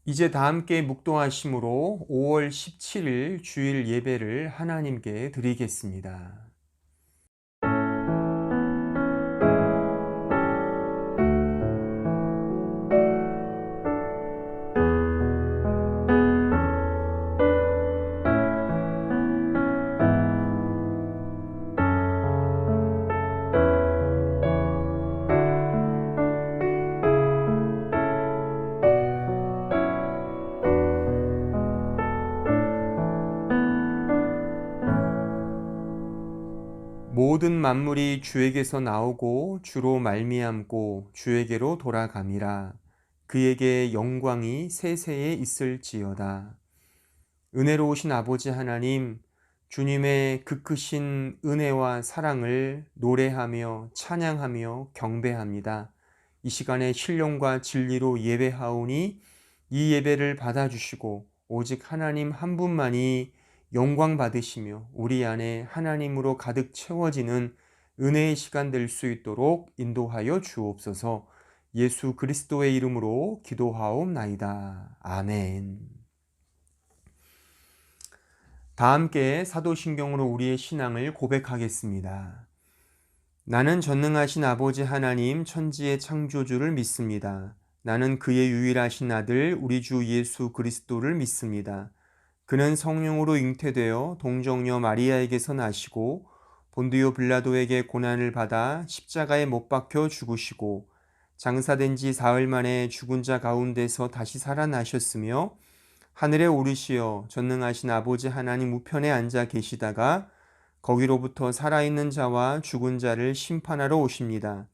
이제 다 함께 묵도하심으로 5월 17일 주일 예배를 하나님께 드리겠습니다. 모든 만물이 주에게서 나오고 주로 말미암고 주에게로 돌아감이라. 그에게 영광이 세세에 있을지어다. 은혜로우신 아버지 하나님, 주님의 그 크신 은혜와 사랑을 노래하며 찬양하며 경배합니다. 이 시간에 신령과 진리로 예배하오니 이 예배를 받아주시고 오직 하나님 한 분만이 영광 받으시며 우리 안에 하나님으로 가득 채워지는 은혜의 시간 될 수 있도록 인도하여 주옵소서. 예수 그리스도의 이름으로 기도하옵나이다. 아멘. 다 함께 사도신경으로 우리의 신앙을 고백하겠습니다. 나는 전능하신 아버지 하나님 천지의 창조주를 믿습니다. 나는 그의 유일하신 아들 우리 주 예수 그리스도를 믿습니다. 그는 성령으로 잉태되어 동정녀 마리아에게서 나시고 본디오 빌라도에게 고난을 받아 십자가에 못 박혀 죽으시고 장사된 지 사흘 만에 죽은 자 가운데서 다시 살아나셨으며 하늘에 오르시어 전능하신 아버지 하나님 우편에 앉아 계시다가 거기로부터 살아있는 자와 죽은 자를 심판하러 오십니다.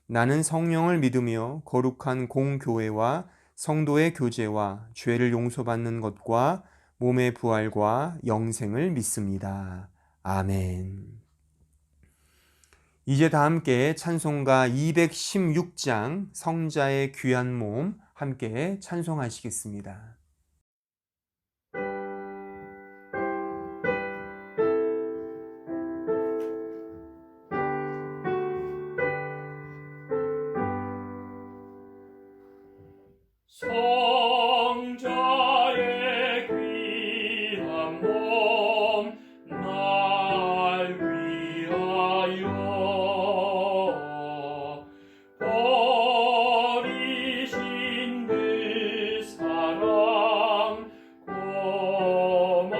나는 성령을 믿으며 거룩한 공교회와 성도의 교제와 죄를 용서받는 것과 몸의 부활과 영생을 믿습니다. 아멘. 이제 다 함께 찬송가 216장 성자의 귀한 몸 함께 찬송하시겠습니다. 성자의 귀한 몸 날 위하여 버리신 그 사랑 고마워라.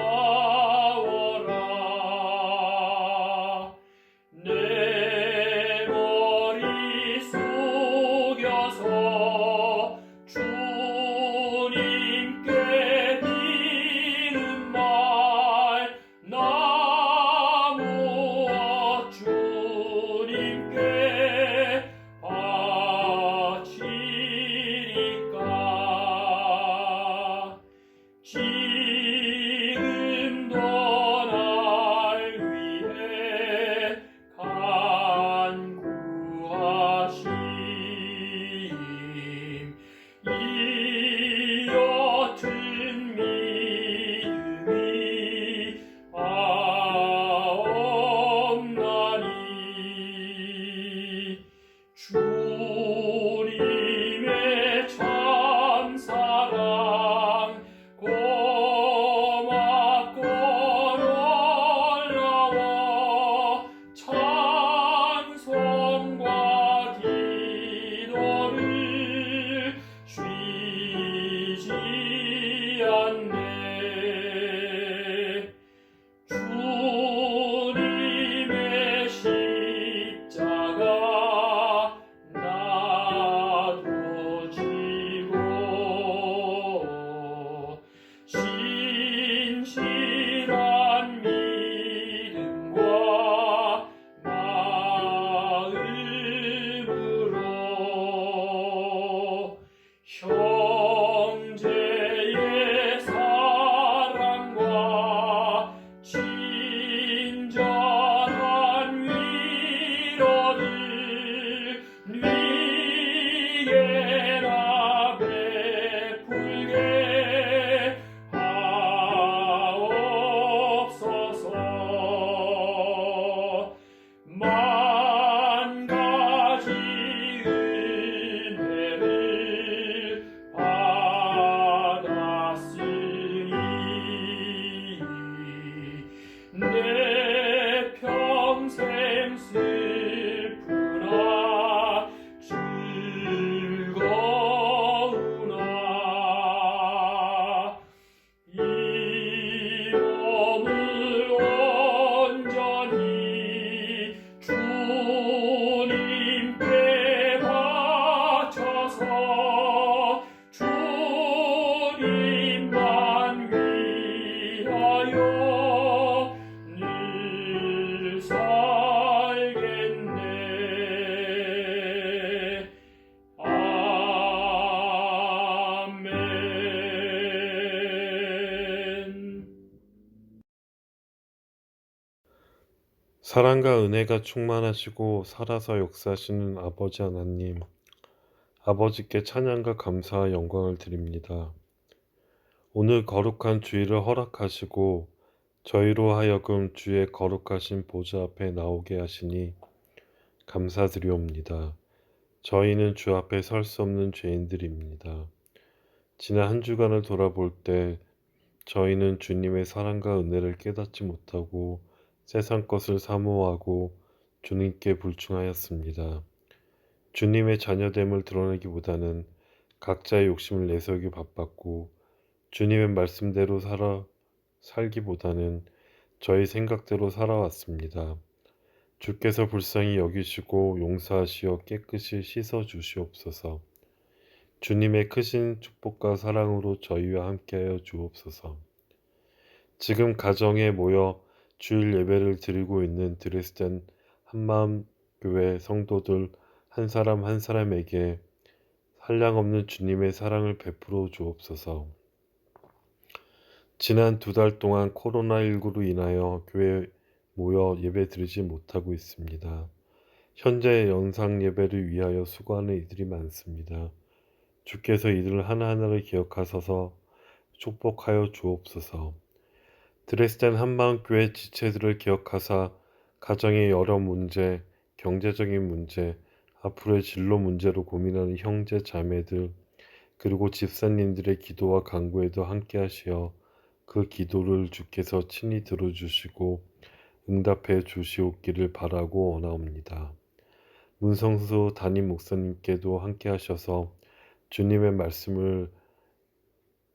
내 머리 숙여서 주님께 비는 말 슬프나 즐거우나 이 몸을 온전히 주님께 바쳐서 주님만 위하여 늘 살겠네. 아멘. 사랑과 은혜가 충만하시고 살아서 역사하시는 아버지 하나님, 아버지께 찬양과 감사와 영광을 드립니다. 오늘 거룩한 주일을 허락하시고 저희로 하여금 주의 거룩하신 보좌 앞에 나오게 하시니 감사드리옵니다. 저희는 주 앞에 설 수 없는 죄인들입니다. 지난 한 주간을 돌아볼 때 저희는 주님의 사랑과 은혜를 깨닫지 못하고 세상 것을 사모하고 주님께 불충하였습니다. 주님의 자녀됨을 드러내기보다는 각자의 욕심을 내세우기 바빴고 주님의 말씀대로 살기보다는 저희 생각대로 살아왔습니다. 주께서 불쌍히 여기시고 용서하시어 깨끗이 씻어 주시옵소서. 주님의 크신 축복과 사랑으로 저희와 함께하여 주옵소서. 지금 가정에 모여 주일 예배를 드리고 있는 드레스덴 한마음교회 성도들 한 사람 한 사람에게 한량없는 주님의 사랑을 베풀어 주옵소서. 지난 2달 동안 코로나19로 인하여 교회에 모여 예배 드리지 못하고 있습니다. 현재 영상 예배를 위하여 수고하는 이들이 많습니다. 주께서 이들 하나하나를 기억하셔서 축복하여 주옵소서. 드레스덴 한마음교회 지체들을 기억하사 가정의 여러 문제, 경제적인 문제, 앞으로의 진로 문제로 고민하는 형제 자매들, 그리고 집사님들의 기도와 간구에도 함께 하시어 그 기도를 주께서 친히 들어주시고 응답해 주시옵기를 바라고 원하옵니다. 문성수 담임 목사님께도 함께 하셔서 주님의 말씀을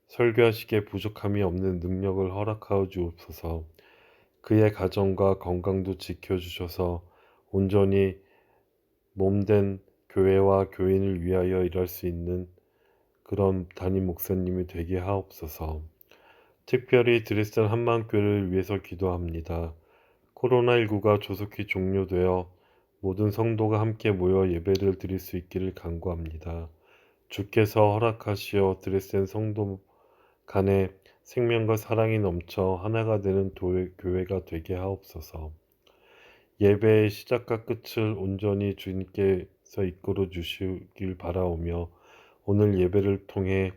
설교하시기에 부족함이 없는 능력을 허락하여 주옵소서. 그의 가정과 건강도 지켜주셔서 온전히 몸된 교회와 교인을 위하여 일할 수 있는 그런 담임 목사님이 되게 하옵소서. 특별히 드레스덴 한마음교회를 위해서 기도합니다. 코로나19가 조속히 종료되어 모든 성도가 함께 모여 예배를 드릴 수 있기를 간구합니다. 주께서 허락하시어 드레스덴 성도 간에 생명과 사랑이 넘쳐 하나가 되는 교회가 되게 하옵소서. 예배의 시작과 끝을 온전히 주님께서 이끌어 주시길 바라오며 오늘 예배를 통해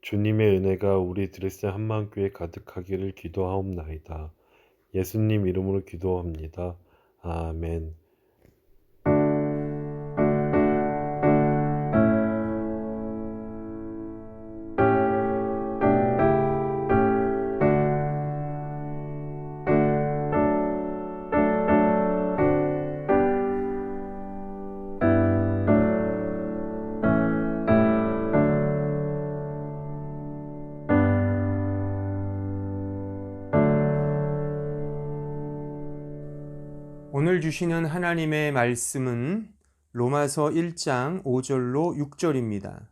주님의 은혜가 우리 드레스덴 한마음교회에 가득하기를 기도하옵나이다. 예수님 이름으로 기도합니다. 아멘. 오늘 주시는 하나님의 말씀은 로마서 1장 5절로 6절입니다.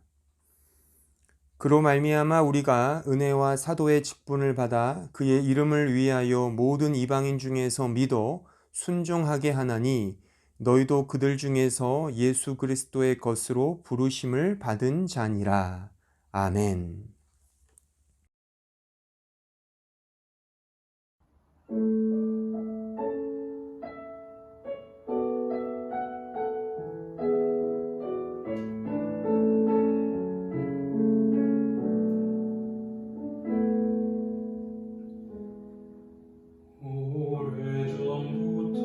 그로 말미암아 우리가 은혜와 사도의 직분을 받아 그의 이름을 위하여 모든 이방인 중에서 믿어 순종하게 하나니 너희도 그들 중에서 예수 그리스도의 것으로 부르심을 받은 자니라. 아멘. 오래전부터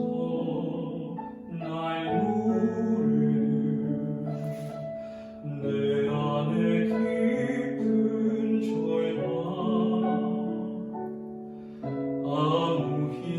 날 누르는 내 안에 깊은 절망 아무 힘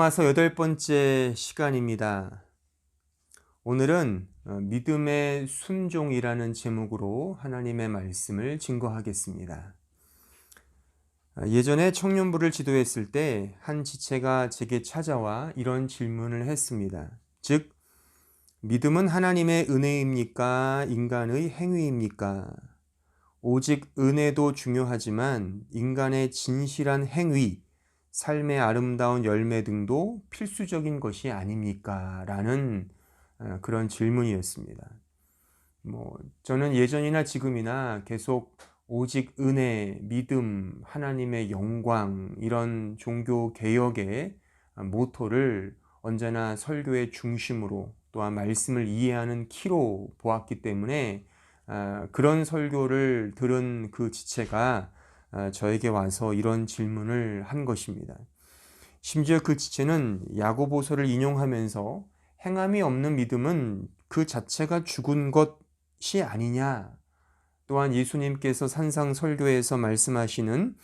남아서 8번째 시간입니다. 오늘은 믿음의 순종이라는 제목으로 하나님의 말씀을 증거하겠습니다. 예전에 청년부를 지도했을 때 한 지체가 제게 찾아와 이런 질문을 했습니다. 즉, 믿음은 하나님의 은혜입니까? 인간의 행위입니까? 오직 은혜도 중요하지만 인간의 진실한 행위, 삶의 아름다운 열매 등도 필수적인 것이 아닙니까? 라는 그런 질문이었습니다. 저는 예전이나 지금이나 계속 오직 은혜, 믿음, 하나님의 영광 이런 종교 개혁의 모토를 언제나 설교의 중심으로 또한 말씀을 이해하는 키로 보았기 때문에 그런 설교를 들은 그 지체가 저에게 와서 이런 질문을 한 것입니다. 심지어 그 지체는 야고보서를 인용하면서 행함이 없는 믿음은 그 자체가 죽은 것이 아니냐, 또한 예수님께서 산상 설교에서 말씀하시는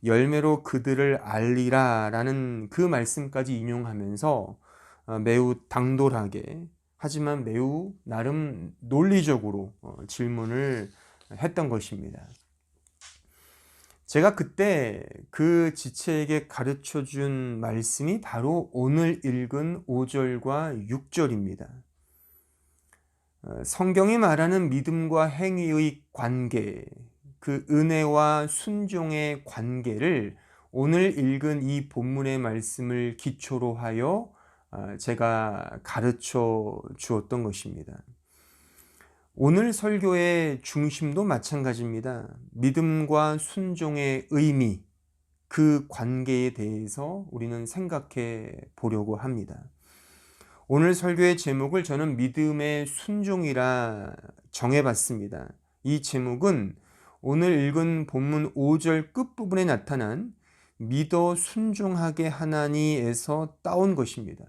열매로 그들을 알리라 라는 그 말씀까지 인용하면서 매우 당돌하게 하지만 매우 나름 논리적으로 질문을 했던 것입니다. 제가 그때 그 지체에게 가르쳐 준 말씀이 바로 오늘 읽은 5절과 6절입니다. 성경이 말하는 믿음과 행위의 관계, 그 은혜와 순종의 관계를 오늘 읽은 이 본문의 말씀을 기초로 하여 제가 가르쳐 주었던 것입니다. 오늘 설교의 중심도 마찬가지입니다. 믿음과 순종의 의미, 그 관계에 대해서 우리는 생각해 보려고 합니다. 오늘 설교의 제목을 저는 믿음의 순종이라 정해봤습니다. 이 제목은 오늘 읽은 본문 5절 끝부분에 나타난 믿어 순종하게 하나니에서 따온 것입니다.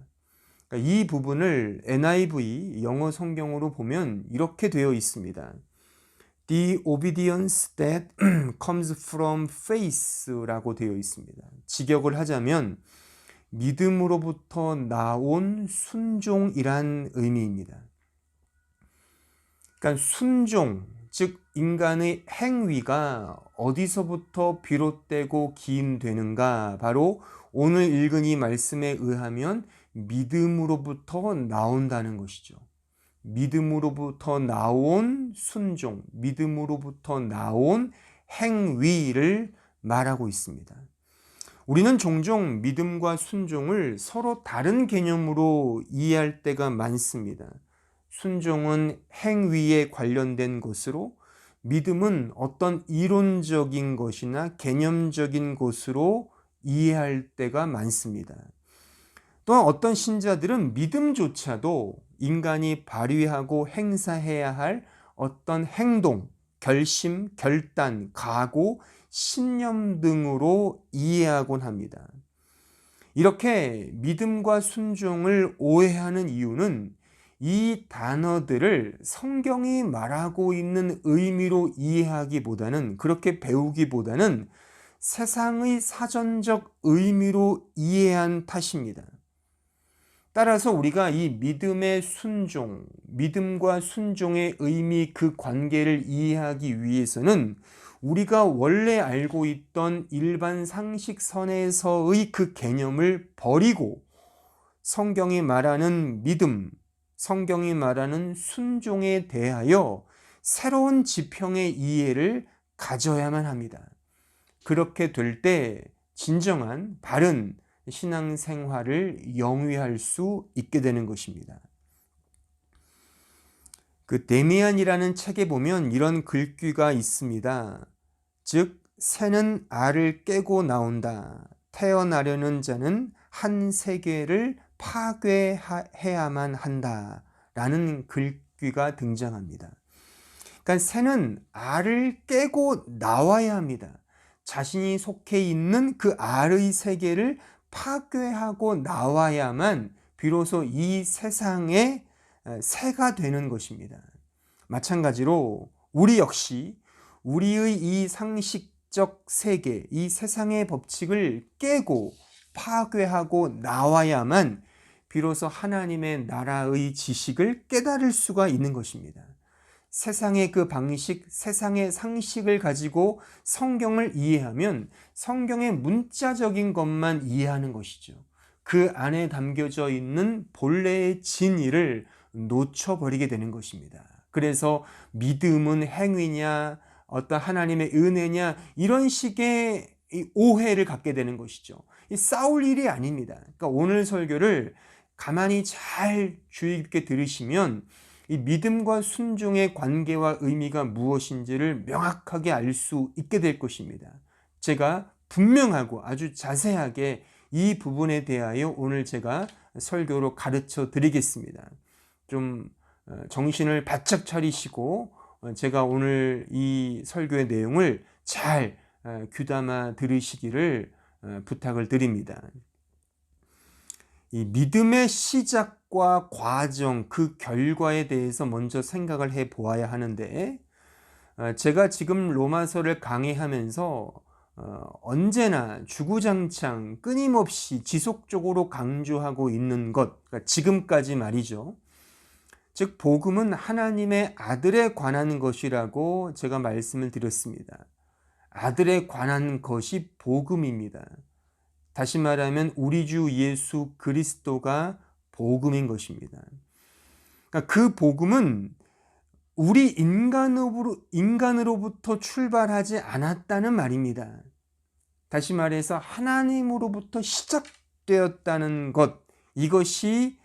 이 부분을 NIV 영어 성경으로 보면 이렇게 되어 있습니다. The obedience that comes from faith라고 되어 있습니다. 직역을 하자면 믿음으로부터 나온 순종이란 의미입니다. 그러니까 순종, 즉 인간의 행위가 어디서부터 비롯되고 기인되는가? 바로 오늘 읽은 이 말씀에 의하면 믿음으로부터 나온다는 것이죠. 믿음으로부터 나온 순종, 믿음으로부터 나온 행위를 말하고 있습니다. 우리는 종종 믿음과 순종을 서로 다른 개념으로 이해할 때가 많습니다. 순종은 행위에 관련된 것으로, 믿음은 어떤 이론적인 것이나 개념적인 것으로 이해할 때가 많습니다. 또한 어떤 신자들은 믿음조차도 인간이 발휘하고 행사해야 할 어떤 행동, 결심, 결단, 각오, 신념 등으로 이해하곤 합니다. 이렇게 믿음과 순종을 오해하는 이유는 이 단어들을 성경이 말하고 있는 의미로 이해하기보다는, 그렇게 배우기보다는 세상의 사전적 의미로 이해한 탓입니다. 따라서 우리가 이 믿음의 순종, 믿음과 순종의 의미, 그 관계를 이해하기 위해서는 우리가 원래 알고 있던 일반 상식선에서의 그 개념을 버리고 성경이 말하는 믿음, 성경이 말하는 순종에 대하여 새로운 지평의 이해를 가져야만 합니다. 그렇게 될 때 진정한 바른 신앙생활을 영위할 수 있게 되는 것입니다. 그 데미안이라는 책에 보면 이런 글귀가 있습니다. 즉, 새는 알을 깨고 나온다. 태어나려는 자는 한 세계를 파괴해야만 한다. 라는 글귀가 등장합니다. 그러니까 새는 알을 깨고 나와야 합니다. 자신이 속해 있는 그 알의 세계를 파괴하고 나와야만 비로소 이 세상의 새가 되는 것입니다. 마찬가지로 우리 역시 우리의 이 상식적 세계, 이 세상의 법칙을 깨고 파괴하고 나와야만 비로소 하나님의 나라의 지식을 깨달을 수가 있는 것입니다. 세상의 그 방식, 세상의 상식을 가지고 성경을 이해하면 성경의 문자적인 것만 이해하는 것이죠. 그 안에 담겨져 있는 본래의 진리를 놓쳐버리게 되는 것입니다. 그래서 믿음은 행위냐, 어떤 하나님의 은혜냐, 이런 식의 오해를 갖게 되는 것이죠. 싸울 일이 아닙니다. 그러니까 오늘 설교를 가만히 잘 주의 깊게 들으시면 이 믿음과 순종의 관계와 의미가 무엇인지를 명확하게 알 수 있게 될 것입니다. 제가 분명하고 아주 자세하게 이 부분에 대하여 오늘 제가 설교로 가르쳐 드리겠습니다. 좀 정신을 바짝 차리시고 제가 오늘 이 설교의 내용을 잘 귀담아 들으시기를 부탁을 드립니다. 이 믿음의 시작과 과정, 그 결과에 대해서 먼저 생각을 해 보아야 하는데, 제가 지금 로마서를 강의하면서 언제나 주구장창 끊임없이 지속적으로 강조하고 있는 것, 그러니까 지금까지 말이죠. 즉 복음은 하나님의 아들에 관한 것이라고 제가 말씀을 드렸습니다. 아들에 관한 것이 복음입니다. 다시 말하면 우리 주 예수 그리스도가 복음인 것입니다. 그러니까 그 복음은 우리 인간으로부터 출발하지 않았다는 말입니다. 다시 말해서 하나님으로부터 시작되었다는 것, 이것이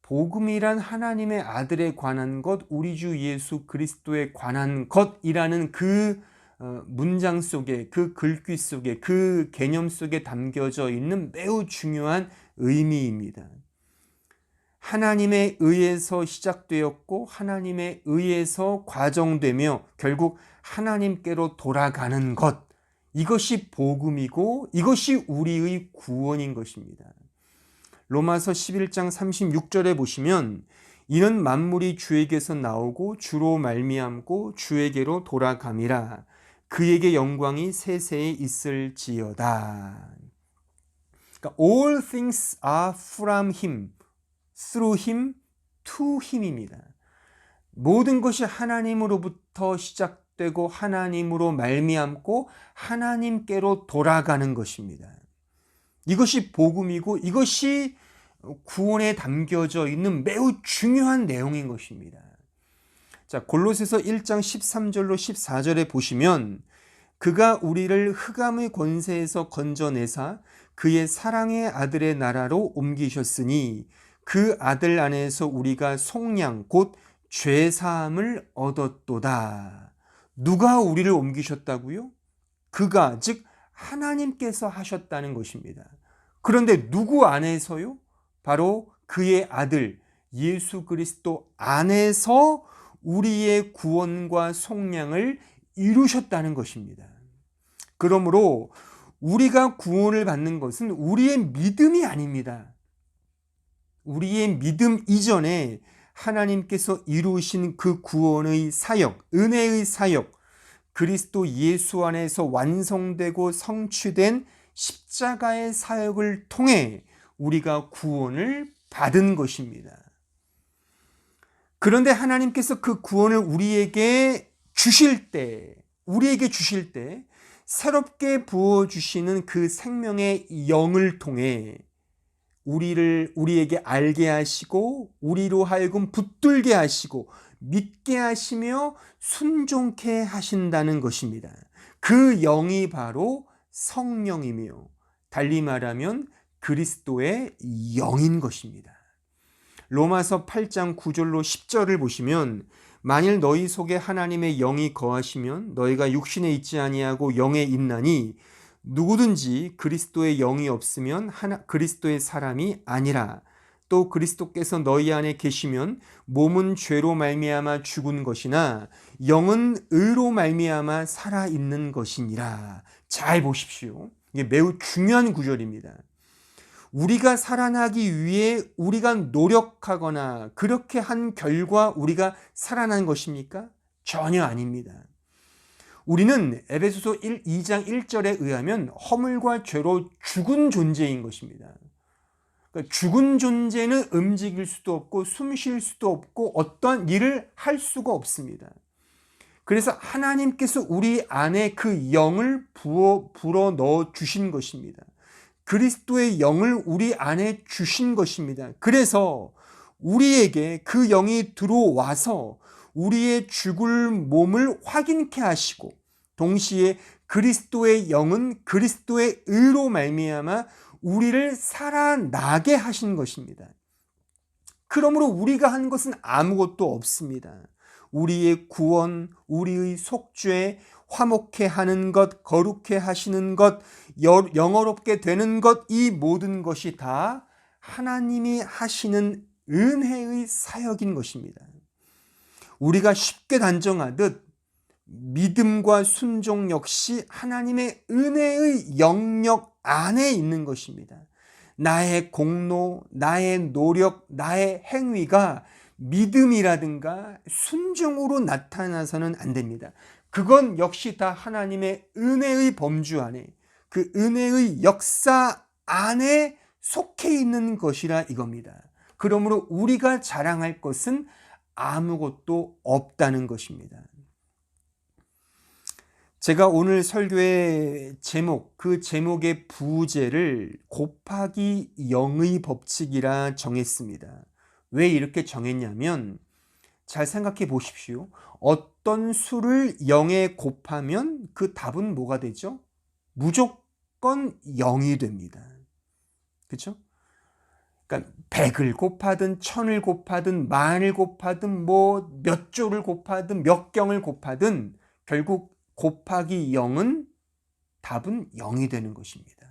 복음이란 하나님의 아들에 관한 것, 우리 주 예수 그리스도에 관한 것이라는 그 문장 속에, 그 글귀 속에, 그 개념 속에 담겨져 있는 매우 중요한 의미입니다. 하나님에 의해서 시작되었고 하나님에 의해서 과정되며 결국 하나님께로 돌아가는 것, 이것이 복음이고 이것이 우리의 구원인 것입니다. 로마서 11장 36절에 보시면 이는 만물이 주에게서 나오고 주로 말미암고 주에게로 돌아감이라 그에게 영광이 세세에 있을지어다. 그러니까 all things are from him, through him, to him입니다. 모든 것이 하나님으로부터 시작되고 하나님으로 말미암고 하나님께로 돌아가는 것입니다. 이것이 복음이고 이것이 구원에 담겨져 있는 매우 중요한 내용인 것입니다. 자, 골로새서 1장 13절로 14절에 보시면 그가 우리를 흑암의 권세에서 건져내사 그의 사랑의 아들의 나라로 옮기셨으니 그 아들 안에서 우리가 속량 곧 죄사함을 얻었도다. 누가 우리를 옮기셨다고요? 그가, 즉 하나님께서 하셨다는 것입니다. 그런데 누구 안에서요? 바로 그의 아들 예수 그리스도 안에서 우리의 구원과 속량을 이루셨다는 것입니다. 그러므로 우리가 구원을 받는 것은 우리의 믿음이 아닙니다. 우리의 믿음 이전에 하나님께서 이루신 그 구원의 사역, 은혜의 사역, 그리스도 예수 안에서 완성되고 성취된 십자가의 사역을 통해 우리가 구원을 받은 것입니다. 그런데 하나님께서 그 구원을 우리에게 주실 때 새롭게 부어주시는 그 생명의 영을 통해 우리에게 알게 하시고 우리로 하여금 붙들게 하시고 믿게 하시며 순종케 하신다는 것입니다. 그 영이 바로 성령이며 달리 말하면 그리스도의 영인 것입니다. 로마서 8장 9절로 10절을 보시면 만일 너희 속에 하나님의 영이 거하시면 너희가 육신에 있지 아니하고 영에 있나니 누구든지 그리스도의 영이 없으면 그리스도의 사람이 아니라 또 그리스도께서 너희 안에 계시면 몸은 죄로 말미암아 죽은 것이나 영은 의로 말미암아 살아있는 것이니라. 잘 보십시오. 이게 매우 중요한 구절입니다. 우리가 살아나기 위해 우리가 노력하거나 그렇게 한 결과 우리가 살아난 것입니까? 전혀 아닙니다. 우리는 에베소서 2장 1절에 의하면 허물과 죄로 죽은 존재인 것입니다. 그러니까 죽은 존재는 움직일 수도 없고 숨 쉴 수도 없고 어떠한 일을 할 수가 없습니다. 그래서 하나님께서 우리 안에 그 영을 불어 넣어 주신 것입니다. 그리스도의 영을 우리 안에 주신 것입니다. 그래서 우리에게 그 영이 들어와서 우리의 죽을 몸을 확인케 하시고 동시에 그리스도의 영은 그리스도의 의로 말미암아 우리를 살아나게 하신 것입니다. 그러므로 우리가 한 것은 아무것도 없습니다. 우리의 구원, 우리의 속죄, 화목케 하는 것, 거룩케 하시는 것, 영어롭게 되는 것, 이 모든 것이 다 하나님이 하시는 은혜의 사역인 것입니다. 우리가 쉽게 단정하듯 믿음과 순종 역시 하나님의 은혜의 영역 안에 있는 것입니다. 나의 공로, 나의 노력, 나의 행위가 믿음이라든가 순종으로 나타나서는 안 됩니다. 그건 역시 다 하나님의 은혜의 범주 안에, 그 은혜의 역사 안에 속해 있는 것이라 이겁니다. 그러므로 우리가 자랑할 것은 아무것도 없다는 것입니다. 제가 오늘 설교의 제목, 그 제목의 부제를 곱하기 0의 법칙이라 정했습니다. 왜 이렇게 정했냐면 잘 생각해 보십시오. 어떤 수를 0에 곱하면 그 답은 뭐가 되죠? 무조건 0이 됩니다. 그렇죠? 그러니까 100을 곱하든 1000을 곱하든 만을 곱하든 뭐 몇 조를 곱하든 몇 경을 곱하든 결국 곱하기 0은 답은 0이 되는 것입니다.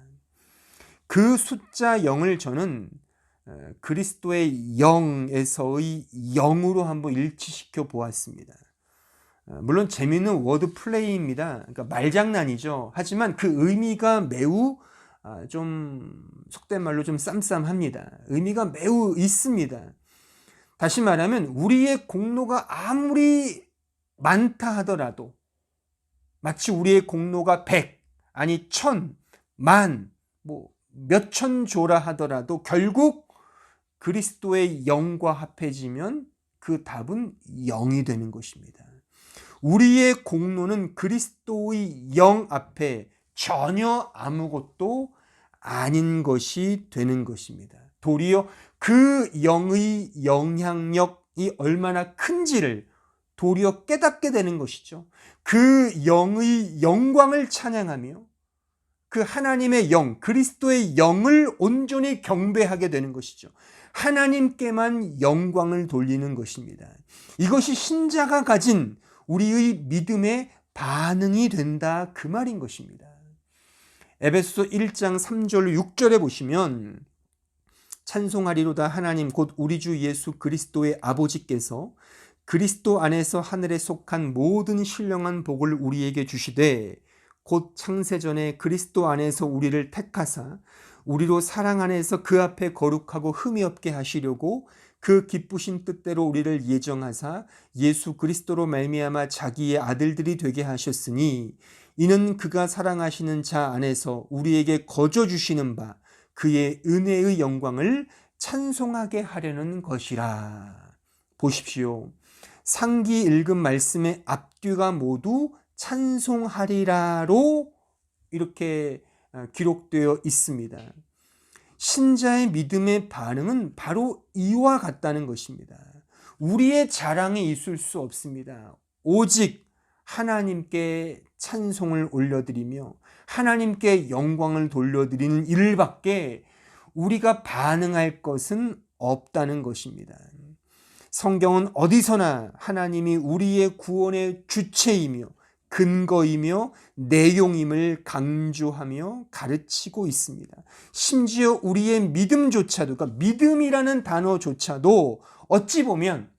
그 숫자 0을 저는 그리스도의 영에서의 0으로 한번 일치시켜 보았습니다. 물론 재미있는 워드 플레이입니다. 그러니까 말장난이죠. 하지만 그 의미가 매우 좀 속된 말로 좀 쌈쌈합니다. 의미가 매우 있습니다. 다시 말하면 우리의 공로가 아무리 많다 하더라도 마치 우리의 공로가 100, 아니 1000, 만, 뭐 몇천 조라 하더라도 결국 그리스도의 영과 합해지면 그 답은 0이 되는 것입니다. 우리의 공로는 그리스도의 영 앞에 전혀 아무것도 아닌 것이 되는 것입니다. 도리어 그 영의 영향력이 얼마나 큰지를 도리어 깨닫게 되는 것이죠. 그 영의 영광을 찬양하며 그 하나님의 영, 그리스도의 영을 온전히 경배하게 되는 것이죠. 하나님께만 영광을 돌리는 것입니다. 이것이 신자가 가진 우리의 믿음의 반응이 된다, 그 말인 것입니다. 에베소서 1장 3절 6절에 보시면 찬송하리로다 하나님 곧 우리 주 예수 그리스도의 아버지께서 그리스도 안에서 하늘에 속한 모든 신령한 복을 우리에게 주시되 곧 창세전에 그리스도 안에서 우리를 택하사 우리로 사랑 안에서 그 앞에 거룩하고 흠이 없게 하시려고 그 기쁘신 뜻대로 우리를 예정하사 예수 그리스도로 말미암아 자기의 아들들이 되게 하셨으니 이는 그가 사랑하시는 자 안에서 우리에게 거저 주시는 바 그의 은혜의 영광을 찬송하게 하려는 것이라. 보십시오. 상기 읽은 말씀의 앞뒤가 모두 찬송하리라로 이렇게 기록되어 있습니다. 신자의 믿음의 반응은 바로 이와 같다는 것입니다. 우리의 자랑이 있을 수 없습니다. 오직 하나님께 찬송을 올려드리며 하나님께 영광을 돌려드리는 일밖에 우리가 반응할 것은 없다는 것입니다. 성경은 어디서나 하나님이 우리의 구원의 주체이며 근거이며 내용임을 강조하며 가르치고 있습니다. 심지어 우리의 믿음조차도, 그러니까 믿음이라는 단어조차도 어찌 보면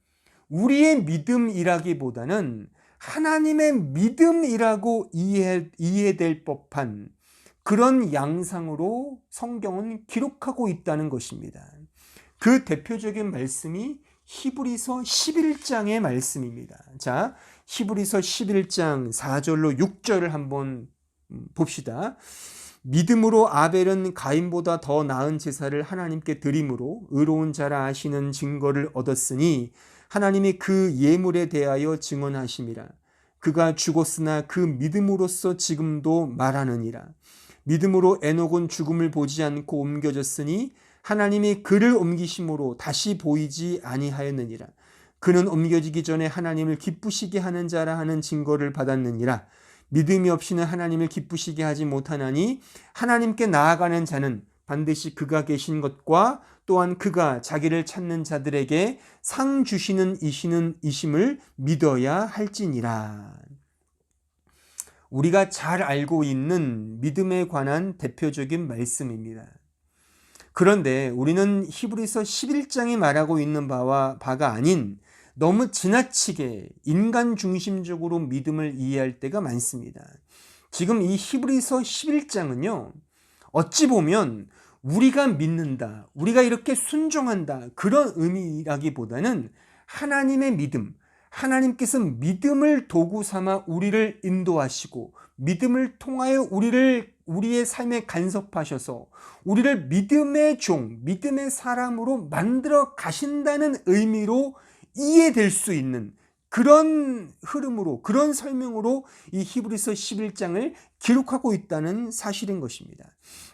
우리의 믿음이라기보다는 하나님의 믿음이라고 이해될 법한 그런 양상으로 성경은 기록하고 있다는 것입니다. 그 대표적인 말씀이 히브리서 11장의 말씀입니다. 자, 히브리서 11장 4절로 6절을 한번 봅시다. 믿음으로 아벨은 가인보다 더 나은 제사를 하나님께 드림으로 의로운 자라 하시는 증거를 얻었으니 하나님이 그 예물에 대하여 증언하심이라. 그가 죽었으나 그 믿음으로써 지금도 말하느니라. 믿음으로 에녹은 죽음을 보지 않고 옮겨졌으니 하나님이 그를 옮기심으로 다시 보이지 아니하였느니라. 그는 옮겨지기 전에 하나님을 기쁘시게 하는 자라 하는 증거를 받았느니라. 믿음이 없이는 하나님을 기쁘시게 하지 못하나니 하나님께 나아가는 자는 반드시 그가 계신 것과 또한 그가 자기를 찾는 자들에게 상 주시는 이심을 믿어야 할지니라. 우리가 잘 알고 있는 믿음에 관한 대표적인 말씀입니다. 그런데 우리는 히브리서 11장이 말하고 있는 바가 아닌 너무 지나치게 인간 중심적으로 믿음을 이해할 때가 많습니다. 지금 이 히브리서 11장은요, 어찌 보면 우리가 믿는다, 우리가 이렇게 순종한다, 그런 의미라기보다는 하나님의 믿음, 하나님께서 믿음을 도구 삼아 우리를 인도하시고 믿음을 통하여 우리의 삶에 간섭하셔서 우리를 믿음의 종, 믿음의 사람으로 만들어 가신다는 의미로 이해될 수 있는 그런 흐름으로, 그런 설명으로 이 히브리서 11장을 기록하고 있다는 사실인 것입니다.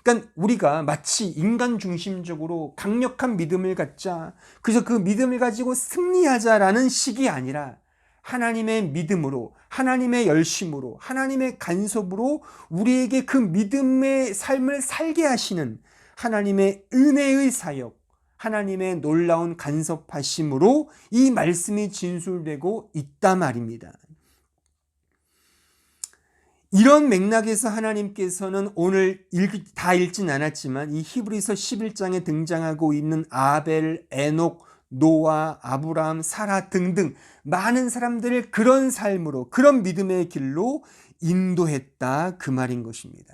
그러니까 우리가 마치 인간 중심적으로 강력한 믿음을 갖자, 그래서 그 믿음을 가지고 승리하자라는 식이 아니라 하나님의 믿음으로, 하나님의 열심으로, 하나님의 간섭으로 우리에게 그 믿음의 삶을 살게 하시는 하나님의 은혜의 사역, 하나님의 놀라운 간섭하심으로 이 말씀이 진술되고 있다 말입니다. 이런 맥락에서 하나님께서는 오늘 다 읽진 않았지만 이 히브리서 11장에 등장하고 있는 아벨, 에녹, 노아, 아브라함, 사라 등등 많은 사람들을 그런 삶으로, 그런 믿음의 길로 인도했다, 그 말인 것입니다.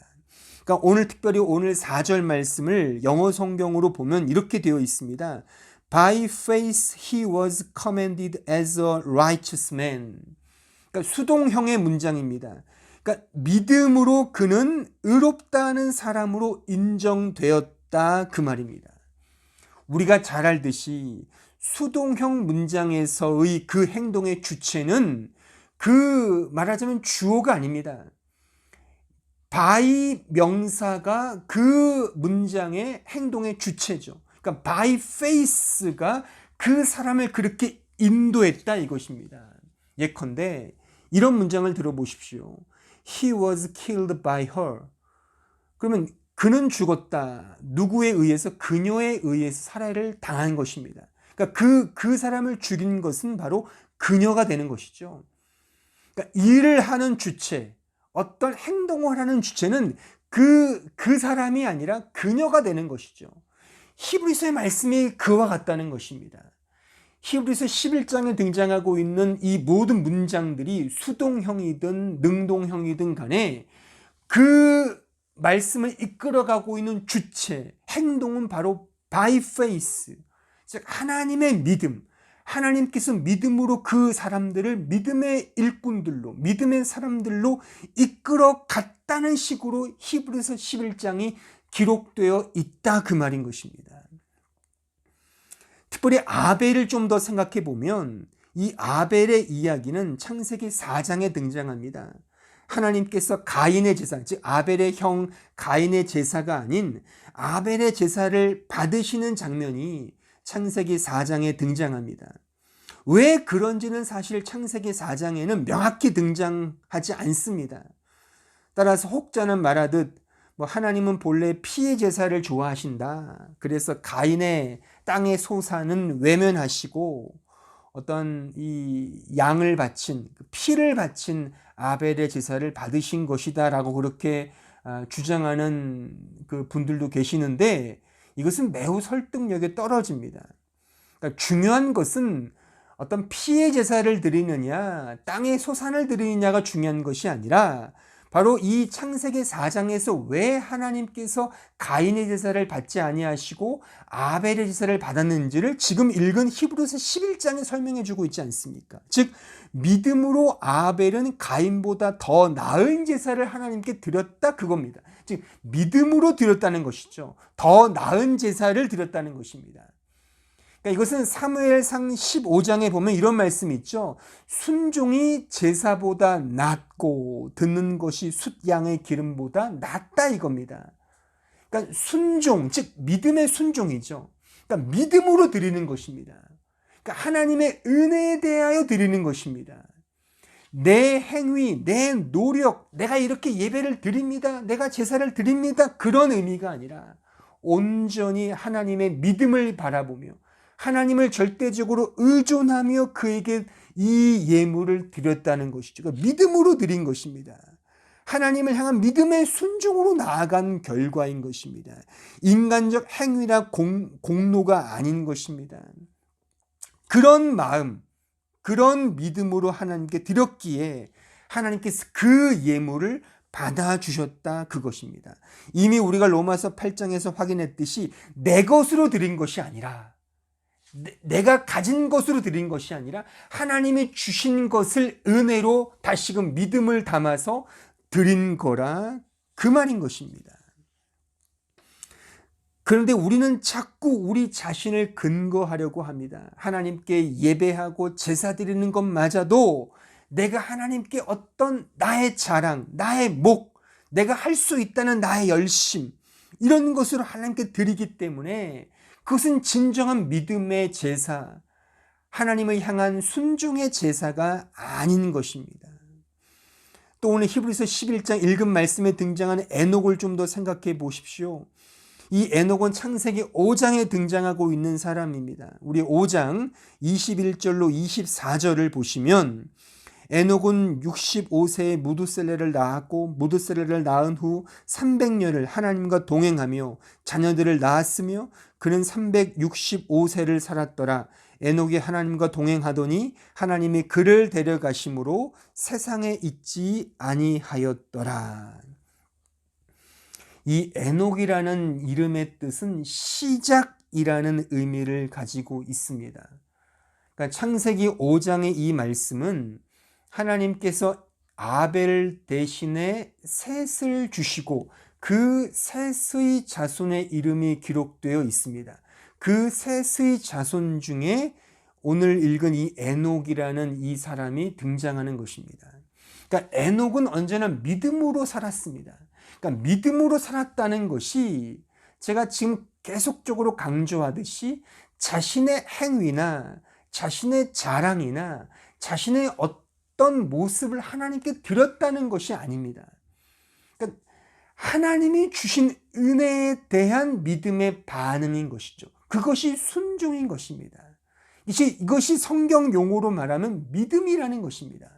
그러니까 오늘 특별히 오늘 4절 말씀을 영어 성경으로 보면 이렇게 되어 있습니다. By faith he was commended as a righteous man. 그러니까 수동형의 문장입니다. 그러니까 믿음으로 그는 의롭다는 사람으로 인정되었다, 그 말입니다. 우리가 잘 알듯이 수동형 문장에서의 그 행동의 주체는 그 말하자면 주어가 아닙니다. by 명사가 그 문장의 행동의 주체죠. 그러니까 by faith가 그 사람을 그렇게 인도했다, 이것입니다. 예컨대 이런 문장을 들어보십시오. He was killed by her. 그러면 그는 죽었다. 누구에 의해서? 그녀에 의해서 살해를 당한 것입니다. 그러니까 그 사람을 죽인 것은 바로 그녀가 되는 것이죠. 그러니까 일을 하는 주체, 어떤 행동을 하는 주체는 그 사람이 아니라 그녀가 되는 것이죠. 히브리서의 말씀이 그와 같다는 것입니다. 히브리서 11장에 등장하고 있는 이 모든 문장들이 수동형이든 능동형이든 간에 그 말씀을 이끌어가고 있는 주체, 행동은 바로 by faith, 즉 하나님의 믿음, 하나님께서 믿음으로 그 사람들을 믿음의 일꾼들로, 믿음의 사람들로 이끌어 갔다는 식으로 히브리서 11장이 기록되어 있다, 그 말인 것입니다. 특별히 아벨을 좀 더 생각해 보면 이 아벨의 이야기는 창세기 4장에 등장합니다. 하나님께서 가인의 제사, 즉 아벨의 형 가인의 제사가 아닌 아벨의 제사를 받으시는 장면이 창세기 4장에 등장합니다. 왜 그런지는 사실 창세기 4장에는 명확히 등장하지 않습니다. 따라서 혹자는 말하듯 하나님은 본래 피의 제사를 좋아하신다. 그래서 가인의 땅의 소산은 외면하시고 어떤 이 양을 바친, 피를 바친 아벨의 제사를 받으신 것이다 라고 그렇게 주장하는 그 분들도 계시는데 이것은 매우 설득력이 떨어집니다. 그러니까 중요한 것은 어떤 피의 제사를 드리느냐, 땅의 소산을 드리느냐가 중요한 것이 아니라 바로 이 창세기 4장에서 왜 하나님께서 가인의 제사를 받지 아니하시고 아벨의 제사를 받았는지를 지금 읽은 히브리서 11장에 설명해 주고 있지 않습니까? 즉 믿음으로 아벨은 가인보다 더 나은 제사를 하나님께 드렸다, 그겁니다. 즉 믿음으로 드렸다는 것이죠. 더 나은 제사를 드렸다는 것입니다. 그러니까 이것은 사무엘상 15장에 보면 이런 말씀이 있죠. 순종이 제사보다 낫고 듣는 것이 숫양의 기름보다 낫다, 이겁니다. 그러니까 순종, 즉 믿음의 순종이죠. 그러니까 믿음으로 드리는 것입니다. 그러니까 하나님의 은혜에 대하여 드리는 것입니다. 내 행위, 내 노력, 내가 이렇게 예배를 드립니다, 내가 제사를 드립니다, 그런 의미가 아니라 온전히 하나님의 믿음을 바라보며 하나님을 절대적으로 의존하며 그에게 이 예물을 드렸다는 것이죠. 그러니까 믿음으로 드린 것입니다. 하나님을 향한 믿음의 순종으로 나아간 결과인 것입니다. 인간적 행위나 공로가 아닌 것입니다. 그런 마음, 그런 믿음으로 하나님께 드렸기에 하나님께서 그 예물을 받아주셨다, 그것입니다. 이미 우리가 로마서 8장에서 확인했듯이 내 것으로 드린 것이 아니라, 내가 가진 것으로 드린 것이 아니라 하나님이 주신 것을 은혜로 다시금 믿음을 담아서 드린 거라, 그 말인 것입니다. 그런데 우리는 자꾸 우리 자신을 근거하려고 합니다. 하나님께 예배하고 제사 드리는 것마저도 내가 하나님께 어떤 나의 자랑, 나의 목, 내가 할 수 있다는 나의 열심, 이런 것으로 하나님께 드리기 때문에 그것은 진정한 믿음의 제사, 하나님을 향한 순종의 제사가 아닌 것입니다. 또 오늘 히브리서 11장 읽은 말씀에 등장하는 에녹을 좀 더 생각해 보십시오. 이 에녹은 창세기 5장에 등장하고 있는 사람입니다. 우리 5장 21절로 24절을 보시면 에녹은 65세에 무두셀레를 낳았고 무두셀레를 낳은 후 300년을 하나님과 동행하며 자녀들을 낳았으며 그는 365세를 살았더라. 에녹이 하나님과 동행하더니 하나님이 그를 데려가심으로 세상에 있지 아니하였더라. 이 에녹이라는 이름의 뜻은 시작이라는 의미를 가지고 있습니다. 그러니까 창세기 5장의 이 말씀은 하나님께서 아벨 대신에 셋을 주시고 그 셋의 자손의 이름이 기록되어 있습니다. 그 셋의 자손 중에 오늘 읽은 이 에녹이라는 이 사람이 등장하는 것입니다. 그러니까 에녹은 언제나 믿음으로 살았습니다. 그러니까 믿음으로 살았다는 것이 제가 지금 계속적으로 강조하듯이 자신의 행위나 자신의 자랑이나 자신의 어떤 모습을 하나님께 드렸다는 것이 아닙니다. 그러니까 하나님이 주신 은혜에 대한 믿음의 반응인 것이죠. 그것이 순종인 것입니다. 이것이 성경 용어로 말하면 믿음이라는 것입니다.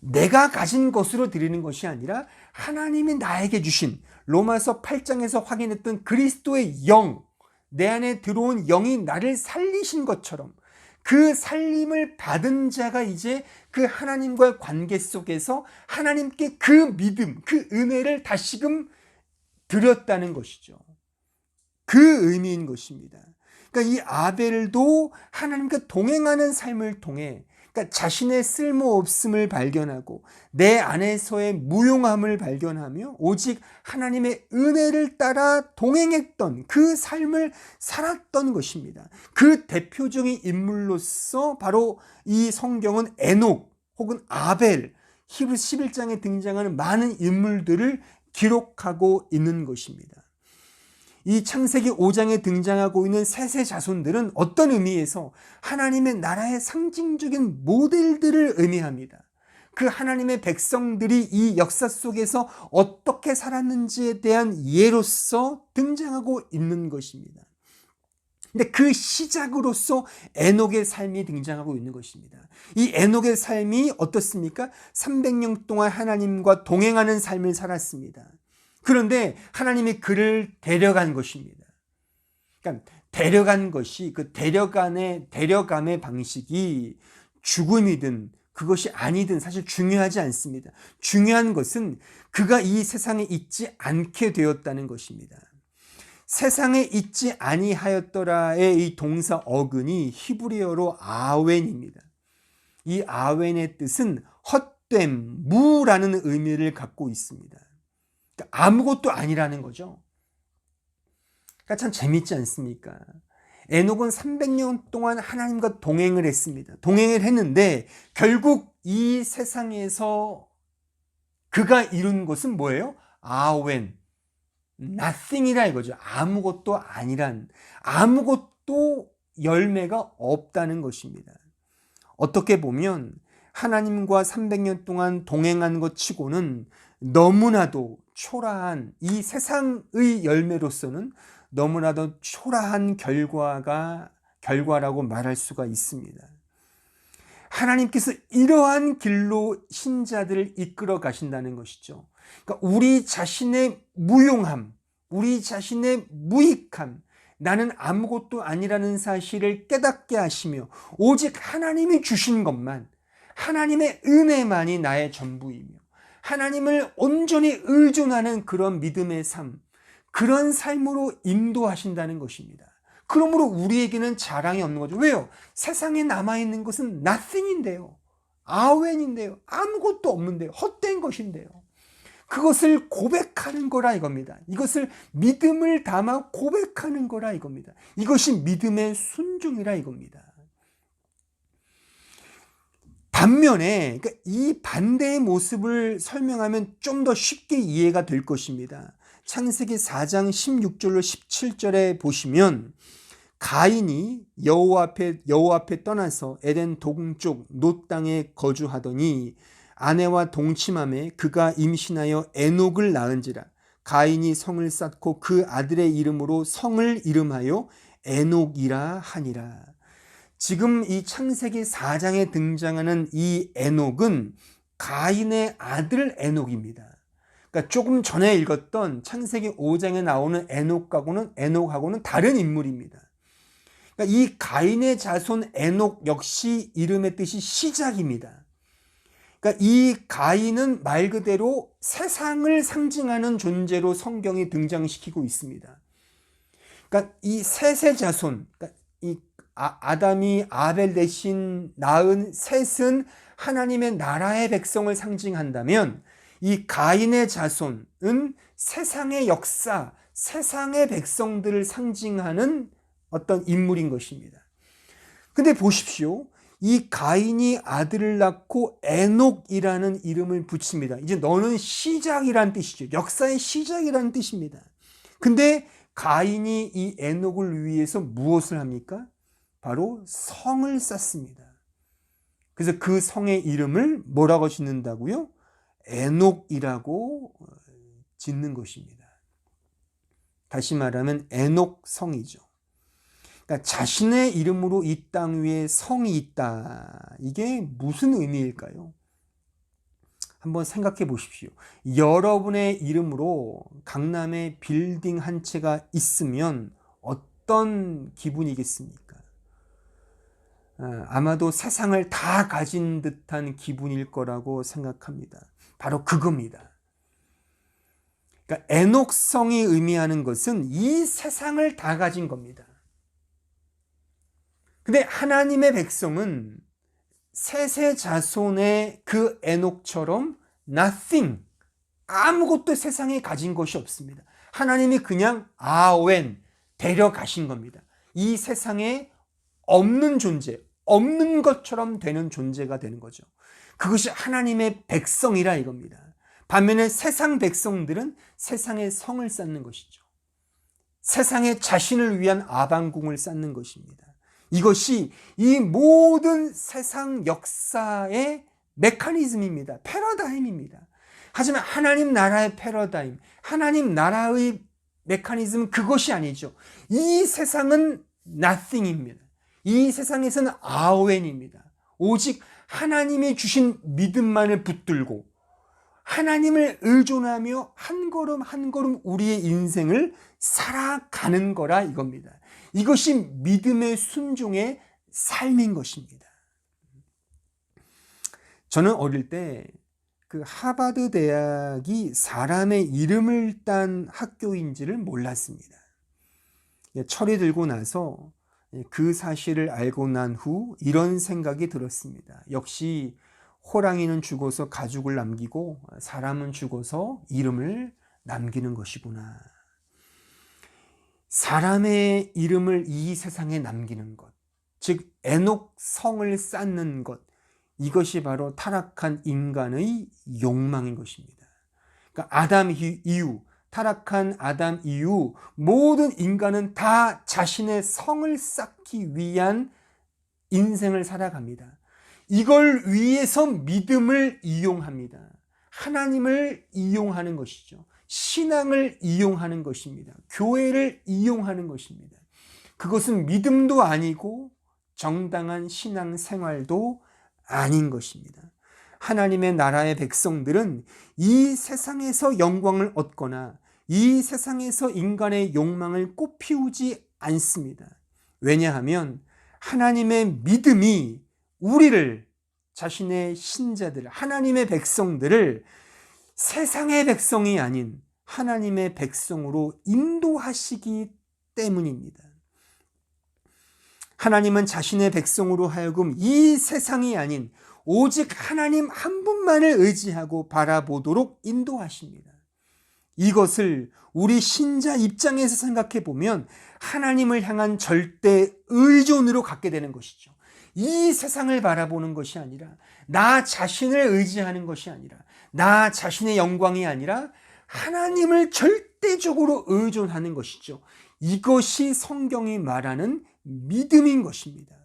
내가 가진 것으로 드리는 것이 아니라 하나님이 나에게 주신, 로마서 8장에서 확인했던 그리스도의 영, 내 안에 들어온 영이 나를 살리신 것처럼 그 살림을 받은 자가 이제 그 하나님과의 관계 속에서 하나님께 그 믿음, 그 은혜를 다시금 드렸다는 것이죠. 그 의미인 것입니다. 그러니까 이 아벨도 하나님과 동행하는 삶을 통해, 그러니까 자신의 쓸모없음을 발견하고 내 안에서의 무용함을 발견하며 오직 하나님의 은혜를 따라 동행했던 그 삶을 살았던 것입니다. 그 대표적인 인물로서 바로 이 성경은 에녹 혹은 아벨, 히브리서 11장에 등장하는 많은 인물들을 기록하고 있는 것입니다. 이 창세기 5장에 등장하고 있는 셋의 자손들은 어떤 의미에서 하나님의 나라의 상징적인 모델들을 의미합니다. 그 하나님의 백성들이 이 역사 속에서 어떻게 살았는지에 대한 예로서 등장하고 있는 것입니다. 근데 그 시작으로서 에녹의 삶이 등장하고 있는 것입니다. 이 에녹의 삶이 어떻습니까? 300년 동안 하나님과 동행하는 삶을 살았습니다. 그런데 하나님이 그를 데려간 것입니다. 그러니까 데려간 것이, 그 데려감의 방식이 죽음이든 그것이 아니든 사실 중요하지 않습니다. 중요한 것은 그가 이 세상에 있지 않게 되었다는 것입니다. 세상에 있지 아니하였더라의 이 동사 어근이 히브리어로 아웬입니다. 이 아웬의 뜻은 헛됨, 무라는 의미를 갖고 있습니다. 그러니까 아무것도 아니라는 거죠. 그러니까 참 재밌지 않습니까? 에녹은 300년 동안 하나님과 동행을 했습니다. 동행을 했는데 결국 이 세상에서 그가 이룬 것은 뭐예요? 아웬, nothing이라 이거죠. 아무것도 아니란, 아무것도 열매가 없다는 것입니다. 어떻게 보면 하나님과 300년 동안 동행한 것 치고는 너무나도 초라한, 이 세상의 열매로서는 너무나도 초라한 결과라고 말할 수가 있습니다. 하나님께서 이러한 길로 신자들을 이끌어 가신다는 것이죠. 그러니까 우리 자신의 무용함, 우리 자신의 무익함, 나는 아무것도 아니라는 사실을 깨닫게 하시며 오직 하나님이 주신 것만, 하나님의 은혜만이 나의 전부이며 하나님을 온전히 의존하는 그런 믿음의 삶, 그런 삶으로 인도하신다는 것입니다. 그러므로 우리에게는 자랑이 없는 거죠. 왜요? 세상에 남아있는 것은 nothing인데요. 아웬인데요. 아무것도 없는데요. 헛된 것인데요. 그것을 고백하는 거라 이겁니다. 이것을 믿음을 담아 고백하는 거라 이겁니다. 이것이 믿음의 순종이라 이겁니다. 반면에 이 반대의 모습을 설명하면 좀 더 쉽게 이해가 될 것입니다. 창세기 4장 16절로 17절에 보시면 가인이 여호와 앞에 떠나서 에덴 동쪽 놋 땅에 거주하더니 아내와 동침함에 그가 임신하여 에녹을 낳은지라. 가인이 성을 쌓고 그 아들의 이름으로 성을 이름하여 에녹이라 하니라. 지금 이 창세기 4장에 등장하는 이 에녹은 가인의 아들 에녹입니다. 그러니까 조금 전에 읽었던 창세기 5장에 나오는 에녹하고는 다른 인물입니다. 그러니까 이 가인의 자손 에녹 역시 이름의 뜻이 시작입니다. 그러니까 이 가인은 말 그대로 세상을 상징하는 존재로 성경이 등장시키고 있습니다. 그러니까 이 셋의 자손, 그러니까 이 아담이 아벨 대신 낳은 셋은 하나님의 나라의 백성을 상징한다면 이 가인의 자손은 세상의 역사, 세상의 백성들을 상징하는 어떤 인물인 것입니다. 근데 보십시오. 이 가인이 아들을 낳고 에녹이라는 이름을 붙입니다. 이제 너는 시작이란 뜻이죠. 역사의 시작이라는 뜻입니다. 근데 가인이 이 에녹을 위해서 무엇을 합니까? 바로 성을 쌓습니다. 그래서 그 성의 이름을 뭐라고 짓는다고요? 에녹이라고 짓는 것입니다. 다시 말하면 에녹성이죠. 그러니까 자신의 이름으로 이 땅 위에 성이 있다. 이게 무슨 의미일까요? 한번 생각해 보십시오. 여러분의 이름으로 강남에 빌딩 한 채가 있으면 어떤 기분이겠습니까? 아마도 세상을 다 가진 듯한 기분일 거라고 생각합니다. 바로 그겁니다. 그러니까 에녹성이 의미하는 것은 이 세상을 다 가진 겁니다. 근데 하나님의 백성은 셋의 자손의 그 에녹처럼 nothing, 아무것도 세상에 가진 것이 없습니다. 하나님이 그냥 아웬, 데려가신 겁니다. 이 세상에 없는 존재, 없는 것처럼 되는 존재가 되는 거죠. 그것이 하나님의 백성이라 이겁니다. 반면에 세상 백성들은 세상의 성을 쌓는 것이죠. 세상의 자신을 위한 아방궁을 쌓는 것입니다. 이것이 이 모든 세상 역사의 메커니즘입니다. 패러다임입니다. 하지만 하나님 나라의 패러다임, 하나님 나라의 메커니즘은 그것이 아니죠. 이 세상은 nothing입니다. 이 세상에서는 아웬입니다. 오직 하나님이 주신 믿음만을 붙들고 하나님을 의존하며 한 걸음 한 걸음 우리의 인생을 살아가는 거라 이겁니다. 이것이 믿음의 순종의 삶인 것입니다. 저는 어릴 때 그 하버드 대학이 사람의 이름을 딴 학교인지를 몰랐습니다. 철이 들고 나서 그 사실을 알고 난 후 이런 생각이 들었습니다. 역시 호랑이는 죽어서 가죽을 남기고 사람은 죽어서 이름을 남기는 것이구나. 사람의 이름을 이 세상에 남기는 것, 즉 에녹 성을 쌓는 것, 이것이 바로 타락한 인간의 욕망인 것입니다. 그러니까 아담 이후, 타락한 아담 이후 모든 인간은 다 자신의 성을 쌓기 위한 인생을 살아갑니다. 이걸 위해서 믿음을 이용합니다. 하나님을 이용하는 것이죠. 신앙을 이용하는 것입니다. 교회를 이용하는 것입니다. 그것은 믿음도 아니고 정당한 신앙 생활도 아닌 것입니다. 하나님의 나라의 백성들은 이 세상에서 영광을 얻거나 이 세상에서 인간의 욕망을 꽃피우지 않습니다. 왜냐하면 하나님의 믿음이 우리를, 자신의 신자들, 하나님의 백성들을 세상의 백성이 아닌 하나님의 백성으로 인도하시기 때문입니다. 하나님은 자신의 백성으로 하여금 이 세상이 아닌 오직 하나님 한 분만을 의지하고 바라보도록 인도하십니다. 이것을 우리 신자 입장에서 생각해 보면 하나님을 향한 절대 의존으로 갖게 되는 것이죠. 이 세상을 바라보는 것이 아니라, 나 자신을 의지하는 것이 아니라, 나 자신의 영광이 아니라 하나님을 절대적으로 의존하는 것이죠. 이것이 성경이 말하는 믿음인 것입니다.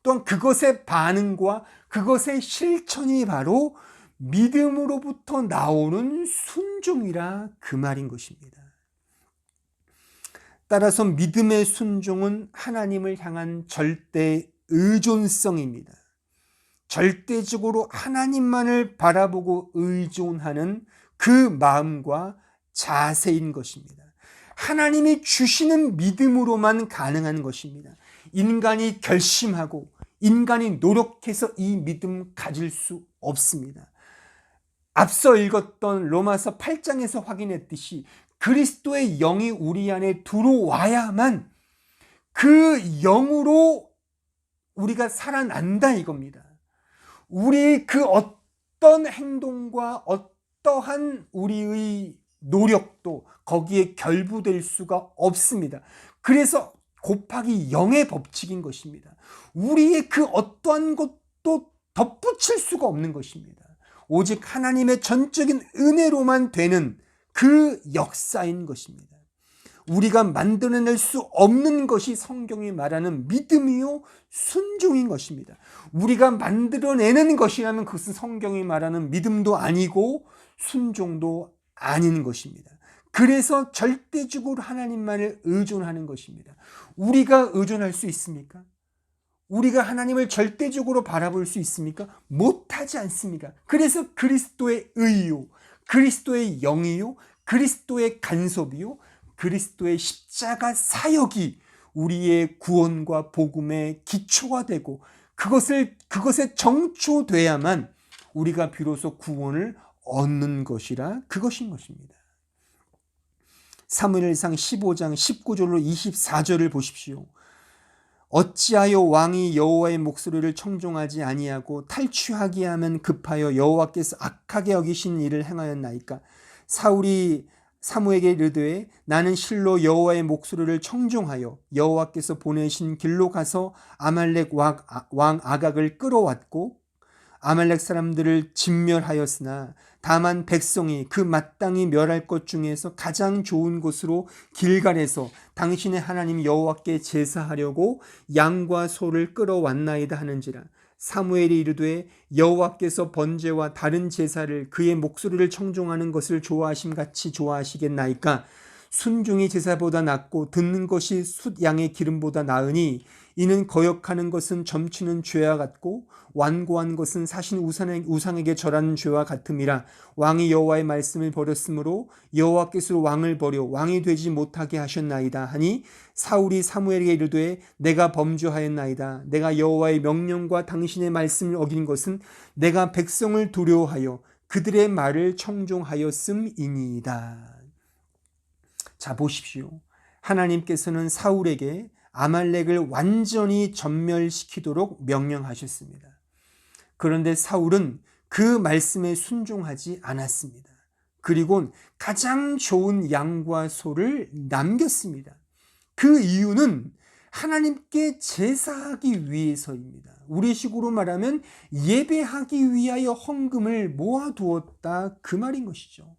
또한 그것의 반응과 그것의 실천이 바로 믿음으로부터 나오는 순종이라 그 말인 것입니다. 따라서 믿음의 순종은 하나님을 향한 절대 의존성입니다. 절대적으로 하나님만을 바라보고 의존하는 그 마음과 자세인 것입니다. 하나님이 주시는 믿음으로만 가능한 것입니다. 인간이 결심하고 인간이 노력해서 이 믿음 가질 수 없습니다. 앞서 읽었던 로마서 8장에서 확인했듯이 그리스도의 영이 우리 안에 들어와야만 그 영으로 우리가 살아난다 이겁니다. 우리 그 어떤 행동과 어떠한 우리의 노력도 거기에 결부될 수가 없습니다. 그래서 곱하기 0의 법칙인 것입니다. 우리의 그 어떠한 것도 덧붙일 수가 없는 것입니다. 오직 하나님의 전적인 은혜로만 되는 그 역사인 것입니다. 우리가 만들어낼 수 없는 것이 성경이 말하는 믿음이요 순종인 것입니다. 우리가 만들어내는 것이라면 그것은 성경이 말하는 믿음도 아니고 순종도 아닌 것입니다. 그래서 절대적으로 하나님만을 의존하는 것입니다. 우리가 의존할 수 있습니까? 우리가 하나님을 절대적으로 바라볼 수 있습니까? 못하지 않습니까? 그래서 그리스도의 의요, 그리스도의 영이요, 그리스도의 간섭이요, 그리스도의 십자가 사역이 우리의 구원과 복음의 기초가 되고 그것에 정초돼야만 우리가 비로소 구원을 얻는 것이라 그것인 것입니다. 사무엘상 15장 19절로 24절을 보십시오. 어찌하여 왕이 여호와의 목소리를 청종하지 아니하고 탈취하게 하면 급하여 여호와께서 악하게 여기신 일을 행하였나이까? 사울이 사무에게 이르되 나는 실로 여호와의 목소리를 청종하여 여호와께서 보내신 길로 가서 아말렉 왕 아각을 끌어왔고 아말렉 사람들을 진멸하였으나 다만 백성이 그 마땅히 멸할 것 중에서 가장 좋은 곳으로 길갈에서 당신의 하나님 여호와께 제사하려고 양과 소를 끌어왔나이다 하는지라. 사무엘이 이르되 여호와께서 번제와 다른 제사를 그의 목소리를 청종하는 것을 좋아하심 같이 좋아하시겠나이까? 순종이 제사보다 낫고 듣는 것이 숫 양의 기름보다 나으니 이는 거역하는 것은 점치는 죄와 같고 완고한 것은 사신 우상에게 절하는 죄와 같음이라. 왕이 여호와의 말씀을 버렸으므로 여호와께서 왕을 버려 왕이 되지 못하게 하셨나이다 하니 사울이 사무엘에게 이르되 내가 범죄하였나이다. 내가 여호와의 명령과 당신의 말씀을 어긴 것은 내가 백성을 두려워하여 그들의 말을 청종하였음이니이다. 자, 보십시오. 하나님께서는 사울에게 아말렉을 완전히 전멸시키도록 명령하셨습니다. 그런데 사울은 그 말씀에 순종하지 않았습니다. 그리고 가장 좋은 양과 소를 남겼습니다. 그 이유는 하나님께 제사하기 위해서입니다. 우리식으로 말하면 예배하기 위하여 헌금을 모아두었다, 그 말인 것이죠.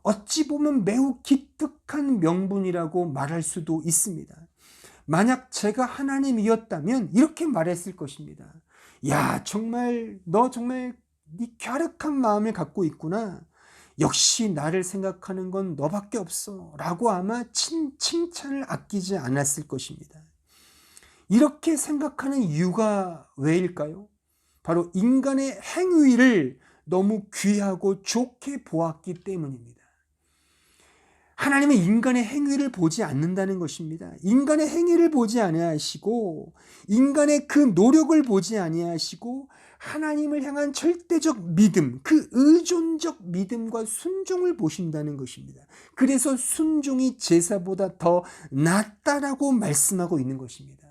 어찌 보면 매우 기특한 명분이라고 말할 수도 있습니다. 만약 제가 하나님이었다면 이렇게 말했을 것입니다. 야, 정말 너 정말 네 갸륵한 마음을 갖고 있구나. 역시 나를 생각하는 건 너밖에 없어 라고 아마 칭찬을 아끼지 않았을 것입니다. 이렇게 생각하는 이유가 왜일까요? 바로 인간의 행위를 너무 귀하고 좋게 보았기 때문입니다. 하나님은 인간의 행위를 보지 않는다는 것입니다. 인간의 행위를 보지 아니하시고 인간의 그 노력을 보지 아니하시고 하나님을 향한 절대적 믿음, 그 의존적 믿음과 순종을 보신다는 것입니다. 그래서 순종이 제사보다 더 낫다라고 말씀하고 있는 것입니다.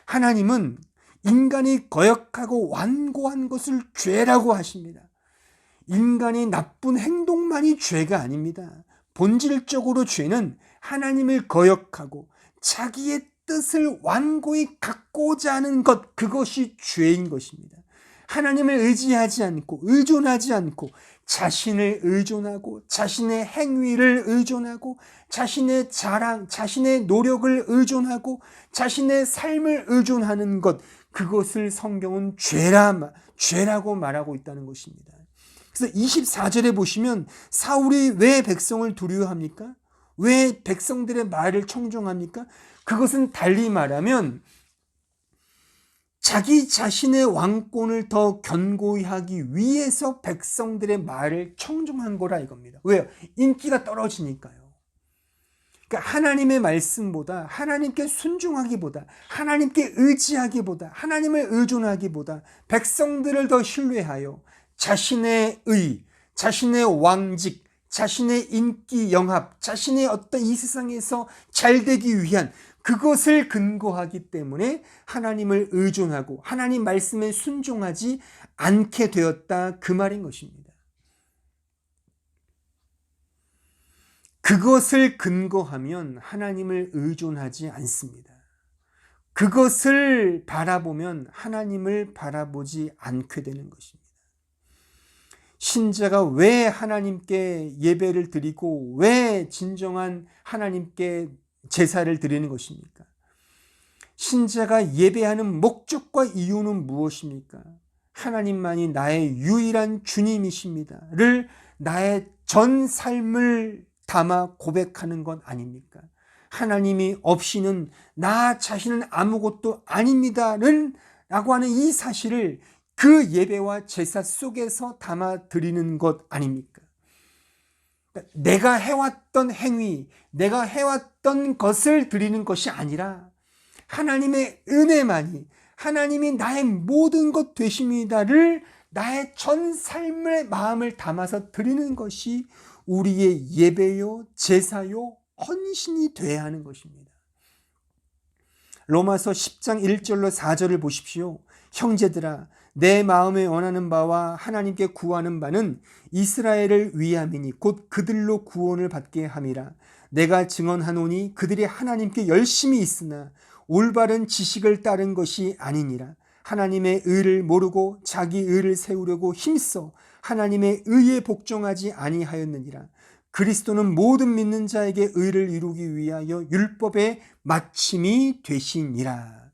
하나님은 인간이 거역하고 완고한 것을 죄라고 하십니다. 인간이 나쁜 행동만이 죄가 아닙니다. 본질적으로 죄는 하나님을 거역하고 자기의 뜻을 완고히 갖고자 하는 것, 그것이 죄인 것입니다. 하나님을 의지하지 않고 의존하지 않고 자신을 의존하고 자신의 행위를 의존하고 자신의 자랑, 자신의 노력을 의존하고 자신의 삶을 의존하는 것, 그것을 성경은 죄라고 말하고 있다는 것입니다. 그래서 24절에 보시면 사울이 왜 백성을 두려워합니까? 왜 백성들의 말을 청종합니까? 그것은 달리 말하면 자기 자신의 왕권을 더 견고히 하기 위해서 백성들의 말을 청종한 거라 이겁니다. 왜요? 인기가 떨어지니까요. 그러니까 하나님의 말씀보다, 하나님께 순종하기보다, 하나님께 의지하기보다, 하나님을 의존하기보다 백성들을 더 신뢰하여 자신의 의, 자신의 왕직, 자신의 인기 영합, 자신의 어떤 이 세상에서 잘되기 위한 그것을 근거하기 때문에 하나님을 의존하고 하나님 말씀에 순종하지 않게 되었다, 그 말인 것입니다. 그것을 근거하면 하나님을 의존하지 않습니다. 그것을 바라보면 하나님을 바라보지 않게 되는 것입니다. 신자가 왜 하나님께 예배를 드리고 왜 진정한 하나님께 제사를 드리는 것입니까? 신자가 예배하는 목적과 이유는 무엇입니까? 하나님만이 나의 유일한 주님이십니다를 나의 전 삶을 담아 고백하는 것 아닙니까? 하나님이 없이는 나 자신은 아무것도 아닙니다를 라고 하는 이 사실을 그 예배와 제사 속에서 담아 드리는 것 아닙니까? 내가 해왔던 행위, 내가 해왔던 것을 드리는 것이 아니라 하나님의 은혜만이, 하나님이 나의 모든 것 되십니다를 나의 전 삶의 마음을 담아서 드리는 것이 우리의 예배요, 제사요, 헌신이 돼야 하는 것입니다. 로마서 10장 1절로 4절을 보십시오. 형제들아, 내 마음에 원하는 바와 하나님께 구하는 바는 이스라엘을 위함이니 곧 그들로 구원을 받게 함이라. 내가 증언하노니 그들이 하나님께 열심히 있으나 올바른 지식을 따른 것이 아니니라. 하나님의 의를 모르고 자기 의를 세우려고 힘써 하나님의 의에 복종하지 아니하였느니라. 그리스도는 모든 믿는 자에게 의를 이루기 위하여 율법의 마침이 되시니라.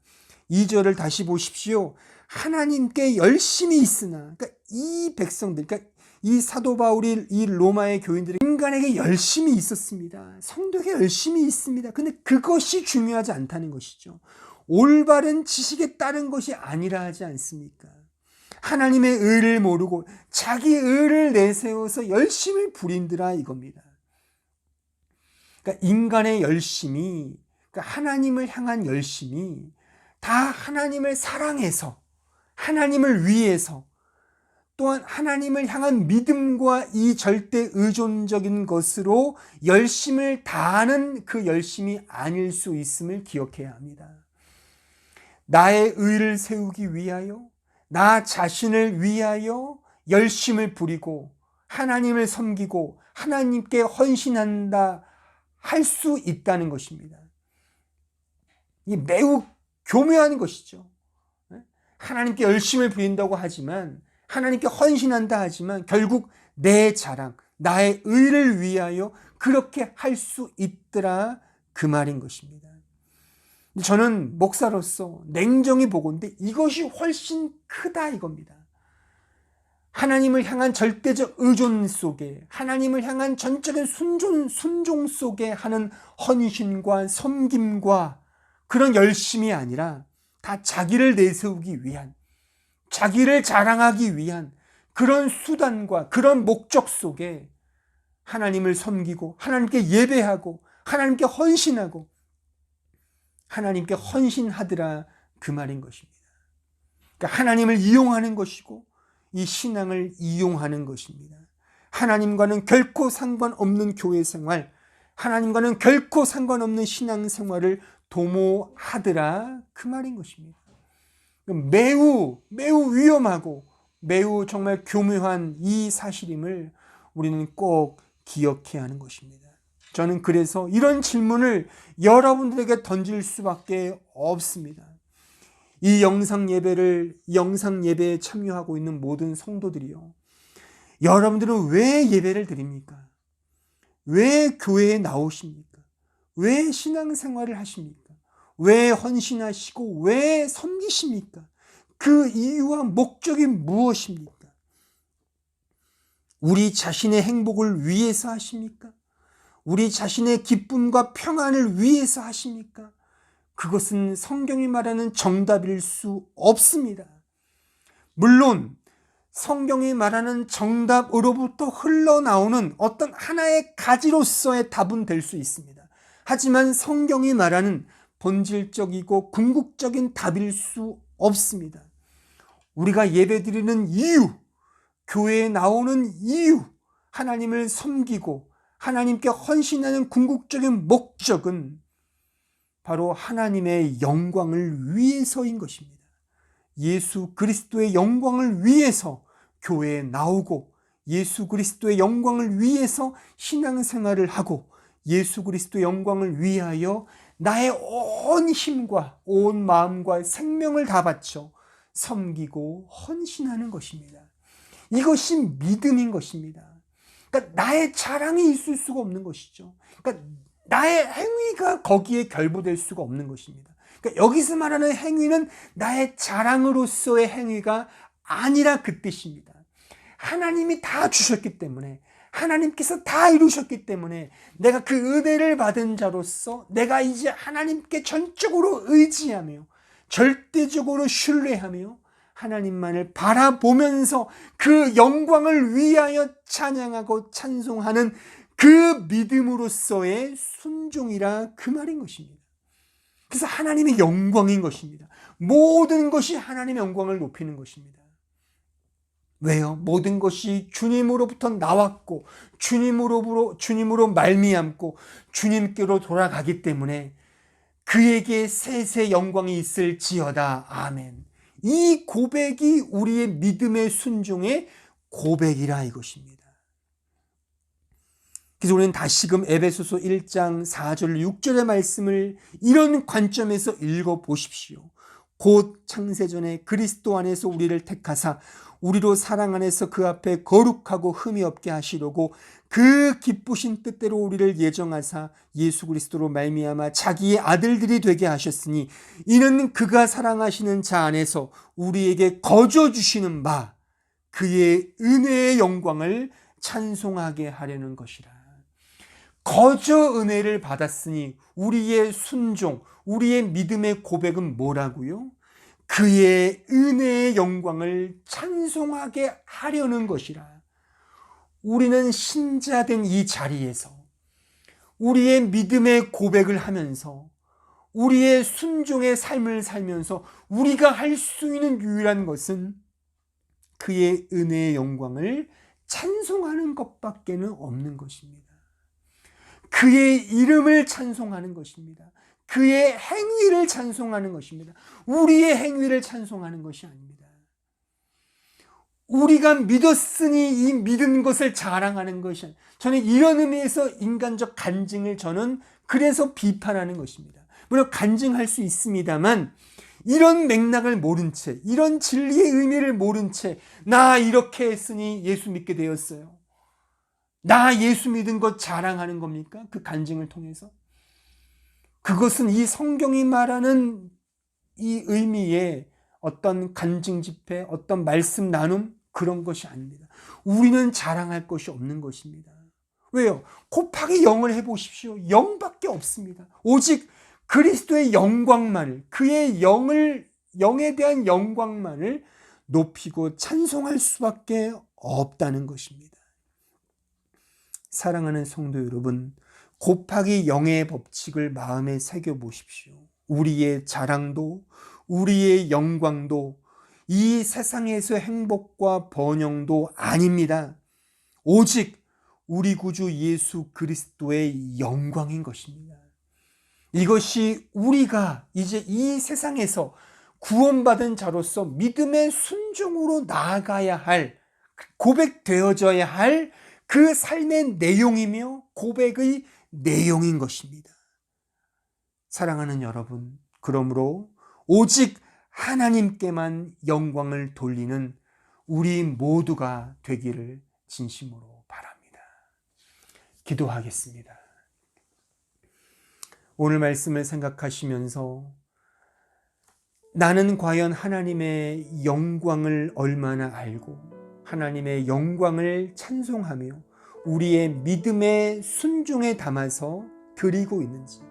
2절을 다시 보십시오. 하나님께 열심히 있으나, 그러니까 이 백성들, 그러니까 이 사도 바울이 이 로마의 교인들이 인간에게 열심이 있었습니다. 성도에게 열심이 있습니다. 근데 그것이 중요하지 않다는 것이죠. 올바른 지식에 따른 것이 아니라 하지 않습니까? 하나님의 의를 모르고 자기 의를 내세워서 열심을 부린들아 이겁니다. 그러니까 인간의 열심이, 그러니까 하나님을 향한 열심이 다 하나님을 사랑해서, 하나님을 위해서, 또한 하나님을 향한 믿음과 이 절대 의존적인 것으로 열심을 다하는 그 열심이 아닐 수 있음을 기억해야 합니다. 나의 의를 세우기 위하여, 나 자신을 위하여 열심을 부리고 하나님을 섬기고 하나님께 헌신한다 할 수 있다는 것입니다. 이 매우 교묘한 것이죠. 하나님께 열심을 부린다고 하지만, 하나님께 헌신한다 하지만 결국 내 자랑, 나의 의를 위하여 그렇게 할 수 있더라 그 말인 것입니다. 저는 목사로서 냉정히 보건대 이것이 훨씬 크다 이겁니다. 하나님을 향한 절대적 의존 속에, 하나님을 향한 전적인 순종 속에 하는 헌신과 섬김과 그런 열심이 아니라 다 자기를 내세우기 위한, 자기를 자랑하기 위한 그런 수단과 그런 목적 속에 하나님을 섬기고 하나님께 예배하고 하나님께 헌신하고 하나님께 헌신하더라 그 말인 것입니다. 그러니까 하나님을 이용하는 것이고 이 신앙을 이용하는 것입니다. 하나님과는 결코 상관없는 교회 생활, 하나님과는 결코 상관없는 신앙 생활을 도모하더라 그 말인 것입니다. 매우 위험하고 매우 정말 교묘한 이 사실임을 우리는 꼭 기억해야 하는 것입니다. 저는 그래서 이런 질문을 여러분들에게 던질 수밖에 없습니다. 이 영상 예배에 참여하고 있는 모든 성도들이요, 여러분들은 왜 예배를 드립니까? 왜 교회에 나오십니까? 왜 신앙생활을 하십니까? 왜 헌신하시고 왜 섬기십니까? 그 이유와 목적이 무엇입니까? 우리 자신의 행복을 위해서 하십니까? 우리 자신의 기쁨과 평안을 위해서 하십니까? 그것은 성경이 말하는 정답일 수 없습니다. 물론 성경이 말하는 정답으로부터 흘러나오는 어떤 하나의 가지로서의 답은 될 수 있습니다. 하지만 성경이 말하는 본질적이고 궁극적인 답일 수 없습니다. 우리가 예배드리는 이유, 교회에 나오는 이유, 하나님을 섬기고 하나님께 헌신하는 궁극적인 목적은 바로 하나님의 영광을 위해서인 것입니다. 예수 그리스도의 영광을 위해서 교회에 나오고 예수 그리스도의 영광을 위해서 신앙생활을 하고 예수 그리스도의 영광을 위하여 나의 온 힘과 온 마음과 생명을 다 바쳐 섬기고 헌신하는 것입니다. 이것이 믿음인 것입니다. 그러니까 나의 자랑이 있을 수가 없는 것이죠. 그러니까 나의 행위가 거기에 결부될 수가 없는 것입니다. 그러니까 여기서 말하는 행위는 나의 자랑으로서의 행위가 아니라 그 뜻입니다. 하나님이 다 주셨기 때문에, 하나님께서 다 이루셨기 때문에 내가 그 은혜를 받은 자로서 내가 이제 하나님께 전적으로 의지하며 절대적으로 신뢰하며 하나님만을 바라보면서 그 영광을 위하여 찬양하고 찬송하는 그 믿음으로서의 순종이라 그 말인 것입니다. 그래서 하나님의 영광인 것입니다. 모든 것이 하나님의 영광을 높이는 것입니다. 왜요? 모든 것이 주님으로부터 나왔고 주님으로 말미암고 주님께로 돌아가기 때문에 그에게 세세 영광이 있을지어다. 아멘. 이 고백이 우리의 믿음의 순종의 고백이라 이것입니다. 그래서 우리는 다시금 에베소서 1장 4절 6절의 말씀을 이런 관점에서 읽어보십시오. 곧 창세전에 그리스도 안에서 우리를 택하사 우리로 사랑 안에서 그 앞에 거룩하고 흠이 없게 하시려고 그 기쁘신 뜻대로 우리를 예정하사 예수 그리스도로 말미암아 자기의 아들들이 되게 하셨으니 이는 그가 사랑하시는 자 안에서 우리에게 거저 주시는 바 그의 은혜의 영광을 찬송하게 하려는 것이라. 거저 은혜를 받았으니 우리의 순종, 우리의 믿음의 고백은 뭐라고요? 그의 은혜의 영광을 찬송하게 하려는 것이라. 우리는 신자된 이 자리에서 우리의 믿음의 고백을 하면서 우리의 순종의 삶을 살면서 우리가 할 수 있는 유일한 것은 그의 은혜의 영광을 찬송하는 것밖에는 없는 것입니다. 그의 이름을 찬송하는 것입니다. 그의 행위를 찬송하는 것입니다. 우리의 행위를 찬송하는 것이 아닙니다. 우리가 믿었으니 이 믿은 것을 자랑하는 것이 아닙니다. 저는 이런 의미에서 인간적 간증을 저는 그래서 비판하는 것입니다. 물론 간증할 수 있습니다만 이런 맥락을 모른 채, 이런 진리의 의미를 모른 채 나 이렇게 했으니 예수 믿게 되었어요. 나 예수 믿은 것 자랑하는 겁니까? 그 간증을 통해서? 그것은 이 성경이 말하는 이 의미의 어떤 간증 집회, 어떤 말씀 나눔 그런 것이 아닙니다. 우리는 자랑할 것이 없는 것입니다. 왜요? 곱하기 0을 해보십시오. 0밖에 없습니다. 오직 그리스도의 영광만을, 그의 영에 대한 영광만을 높이고 찬송할 수밖에 없다는 것입니다. 사랑하는 성도 여러분, 곱하기 0의 법칙을 마음에 새겨보십시오. 우리의 자랑도, 우리의 영광도, 이 세상에서 행복과 번영도 아닙니다. 오직 우리 구주 예수 그리스도의 영광인 것입니다. 이것이 우리가 이제 이 세상에서 구원받은 자로서 믿음의 순종으로 나아가야 할, 고백되어져야 할 그 삶의 내용이며 고백의 내용인 것입니다. 사랑하는 여러분, 그러므로 오직 하나님께만 영광을 돌리는 우리 모두가 되기를 진심으로 바랍니다. 기도하겠습니다. 오늘 말씀을 생각하시면서 나는 과연 하나님의 영광을 얼마나 알고 하나님의 영광을 찬송하며 우리의 믿음의 순종에 담아서 드리고 있는지,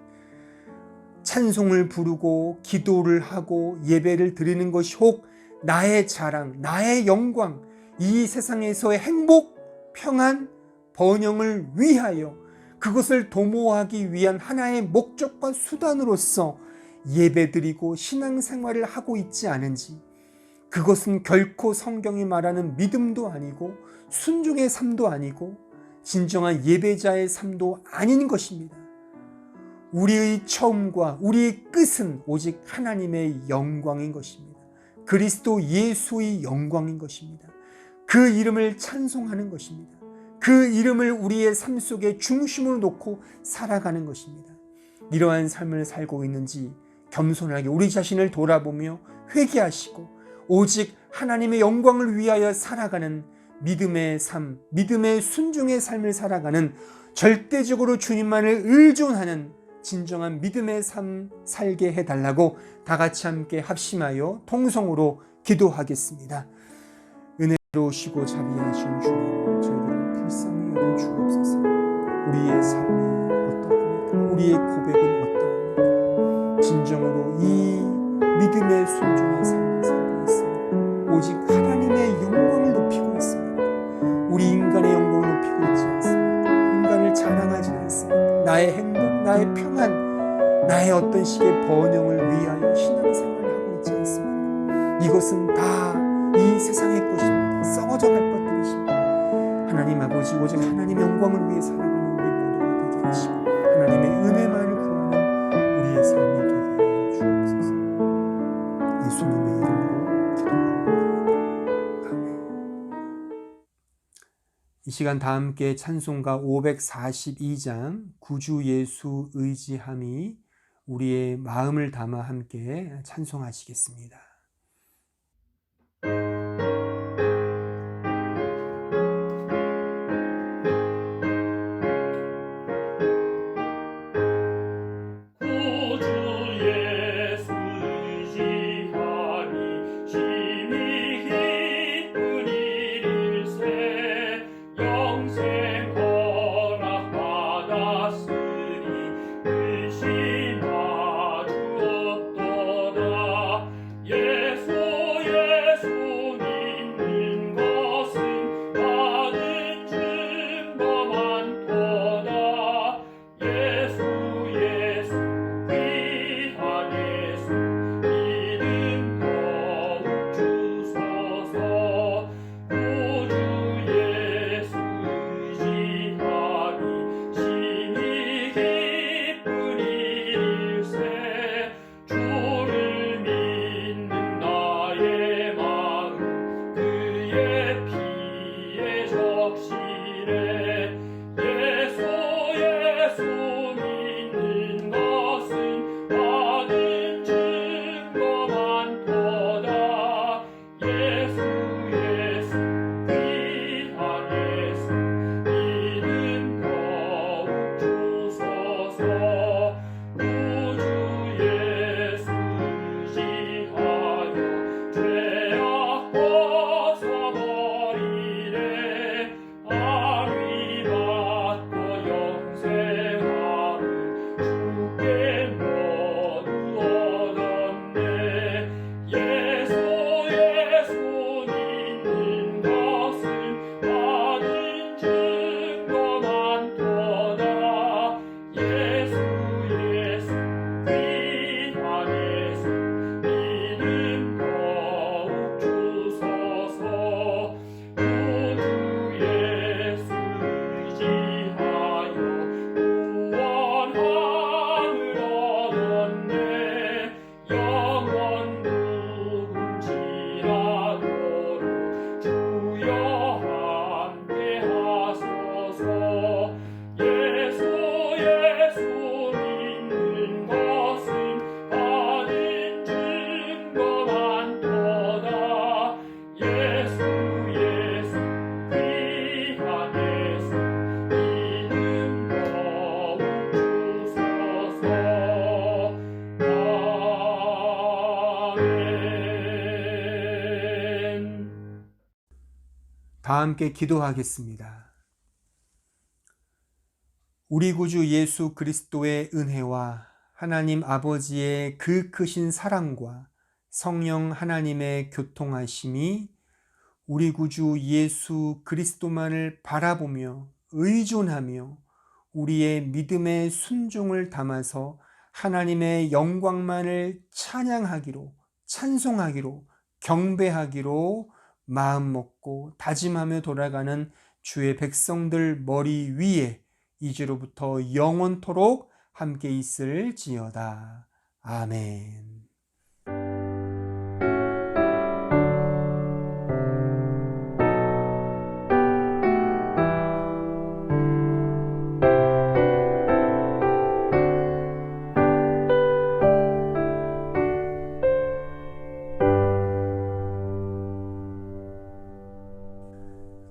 찬송을 부르고 기도를 하고 예배를 드리는 것이 혹 나의 자랑, 나의 영광, 이 세상에서의 행복, 평안, 번영을 위하여 그것을 도모하기 위한 하나의 목적과 수단으로서 예배드리고 신앙생활을 하고 있지 않은지, 그것은 결코 성경이 말하는 믿음도 아니고 순종의 삶도 아니고 진정한 예배자의 삶도 아닌 것입니다. 우리의 처음과 우리의 끝은 오직 하나님의 영광인 것입니다. 그리스도 예수의 영광인 것입니다. 그 이름을 찬송하는 것입니다. 그 이름을 우리의 삶 속에 중심으로 놓고 살아가는 것입니다. 이러한 삶을 살고 있는지 겸손하게 우리 자신을 돌아보며 회개하시고 오직 하나님의 영광을 위하여 살아가는 믿음의 삶, 믿음의 순종의 삶을 살아가는, 절대적으로 주님만을 의존하는 진정한 믿음의 삶 살게 해달라고 다 같이 함께 합심하여 통성으로 기도하겠습니다. 은혜로 쉬고 자비하신 주님, 저희들을 불쌍히 여겨 주옵소서. 우리의 삶이 어떠합니까? 우리의 고백은 어떠합니까? 진정으로 이 믿음의 순종의 삶을 살고 있습니다. 오직 하나님의 영광을 높이고 있습니다. 우리 인간의 영광을 높이고 있지 않습니다. 인간을 자랑하지 않습니다. 나의 행복, 나의 평안, 나의 어떤 식의 번영을 위하여 신앙생활을 하고 있지 않습니다. 이것은 다 이 세상의 것입니다. 썩어져 갈 것들이십니다. 하나님 아버지, 오직 하나님의 영광을 위해 살아가는 우리 모두가 되게 하시고 하나님의 은혜만을 구하는 우리의 삶이 되게 하여 주옵소서. 예수님의 이름으로 기도합니다. 아멘. 이 시간 다 함께 찬송가 542장 구주 예수 의지함이 우리의 마음을 담아 함께 찬송하시겠습니다. 구주 예수 의지함이 심히 기쁜 일이 함께 기도하겠습니다. 우리 구주 예수 그리스도의 은혜와 하나님 아버지의 그 크신 사랑과 성령 하나님의 교통하심이 우리 구주 예수 그리스도만을 바라보며 의존하며 우리의 믿음의 순종을 담아서 하나님의 영광만을 찬양하기로, 찬송하기로, 경배하기로 마음먹고 다짐하며 돌아가는 주의 백성들 머리 위에 이제로부터 영원토록 함께 있을지어다. 아멘.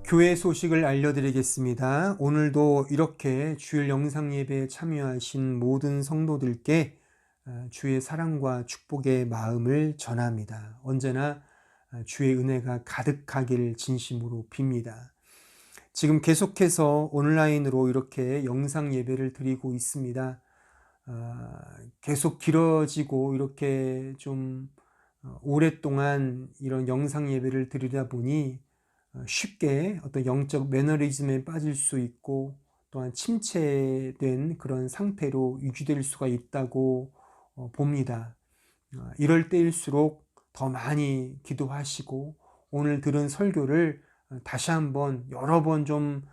교회 소식을 알려드리겠습니다. 오늘도 이렇게 주일 영상 예배에 참여하신 모든 성도들께 주의 사랑과 축복의 마음을 전합니다. 언제나 주의 은혜가 가득하길 진심으로 빕니다. 지금 계속해서 온라인으로 이렇게 영상 예배를 드리고 있습니다. 계속 길어지고 이렇게 좀 오랫동안 이런 영상 예배를 드리다 보니 쉽게 어떤 영적 매너리즘에 빠질 수 있고 또한 침체된 그런 상태로 유지될 수가 있다고 봅니다. 이럴 때일수록 더 많이 기도하시고 오늘 들은 설교를 다시 한번 여러 번 좀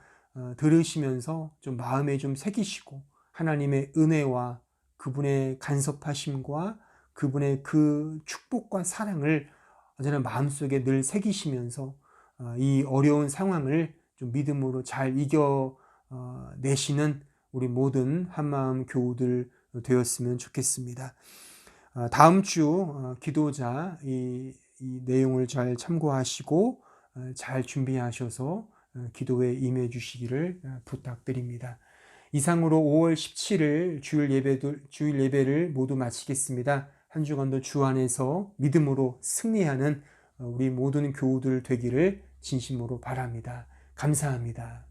들으시면서 좀 마음에 좀 새기시고 하나님의 은혜와 그분의 간섭하심과 그분의 그 축복과 사랑을 언제나 마음속에 늘 새기시면서 이 어려운 상황을 좀 믿음으로 잘 이겨내시는 우리 모든 한마음 교우들 되었으면 좋겠습니다. 다음 주 기도자 이 내용을 잘 참고하시고 잘 준비하셔서 기도에 임해 주시기를 부탁드립니다. 이상으로 5월 17일 주일 예배를 모두 마치겠습니다. 한 주간도 주 안에서 믿음으로 승리하는 우리 모든 교우들 되기를 진심으로 바랍니다. 감사합니다.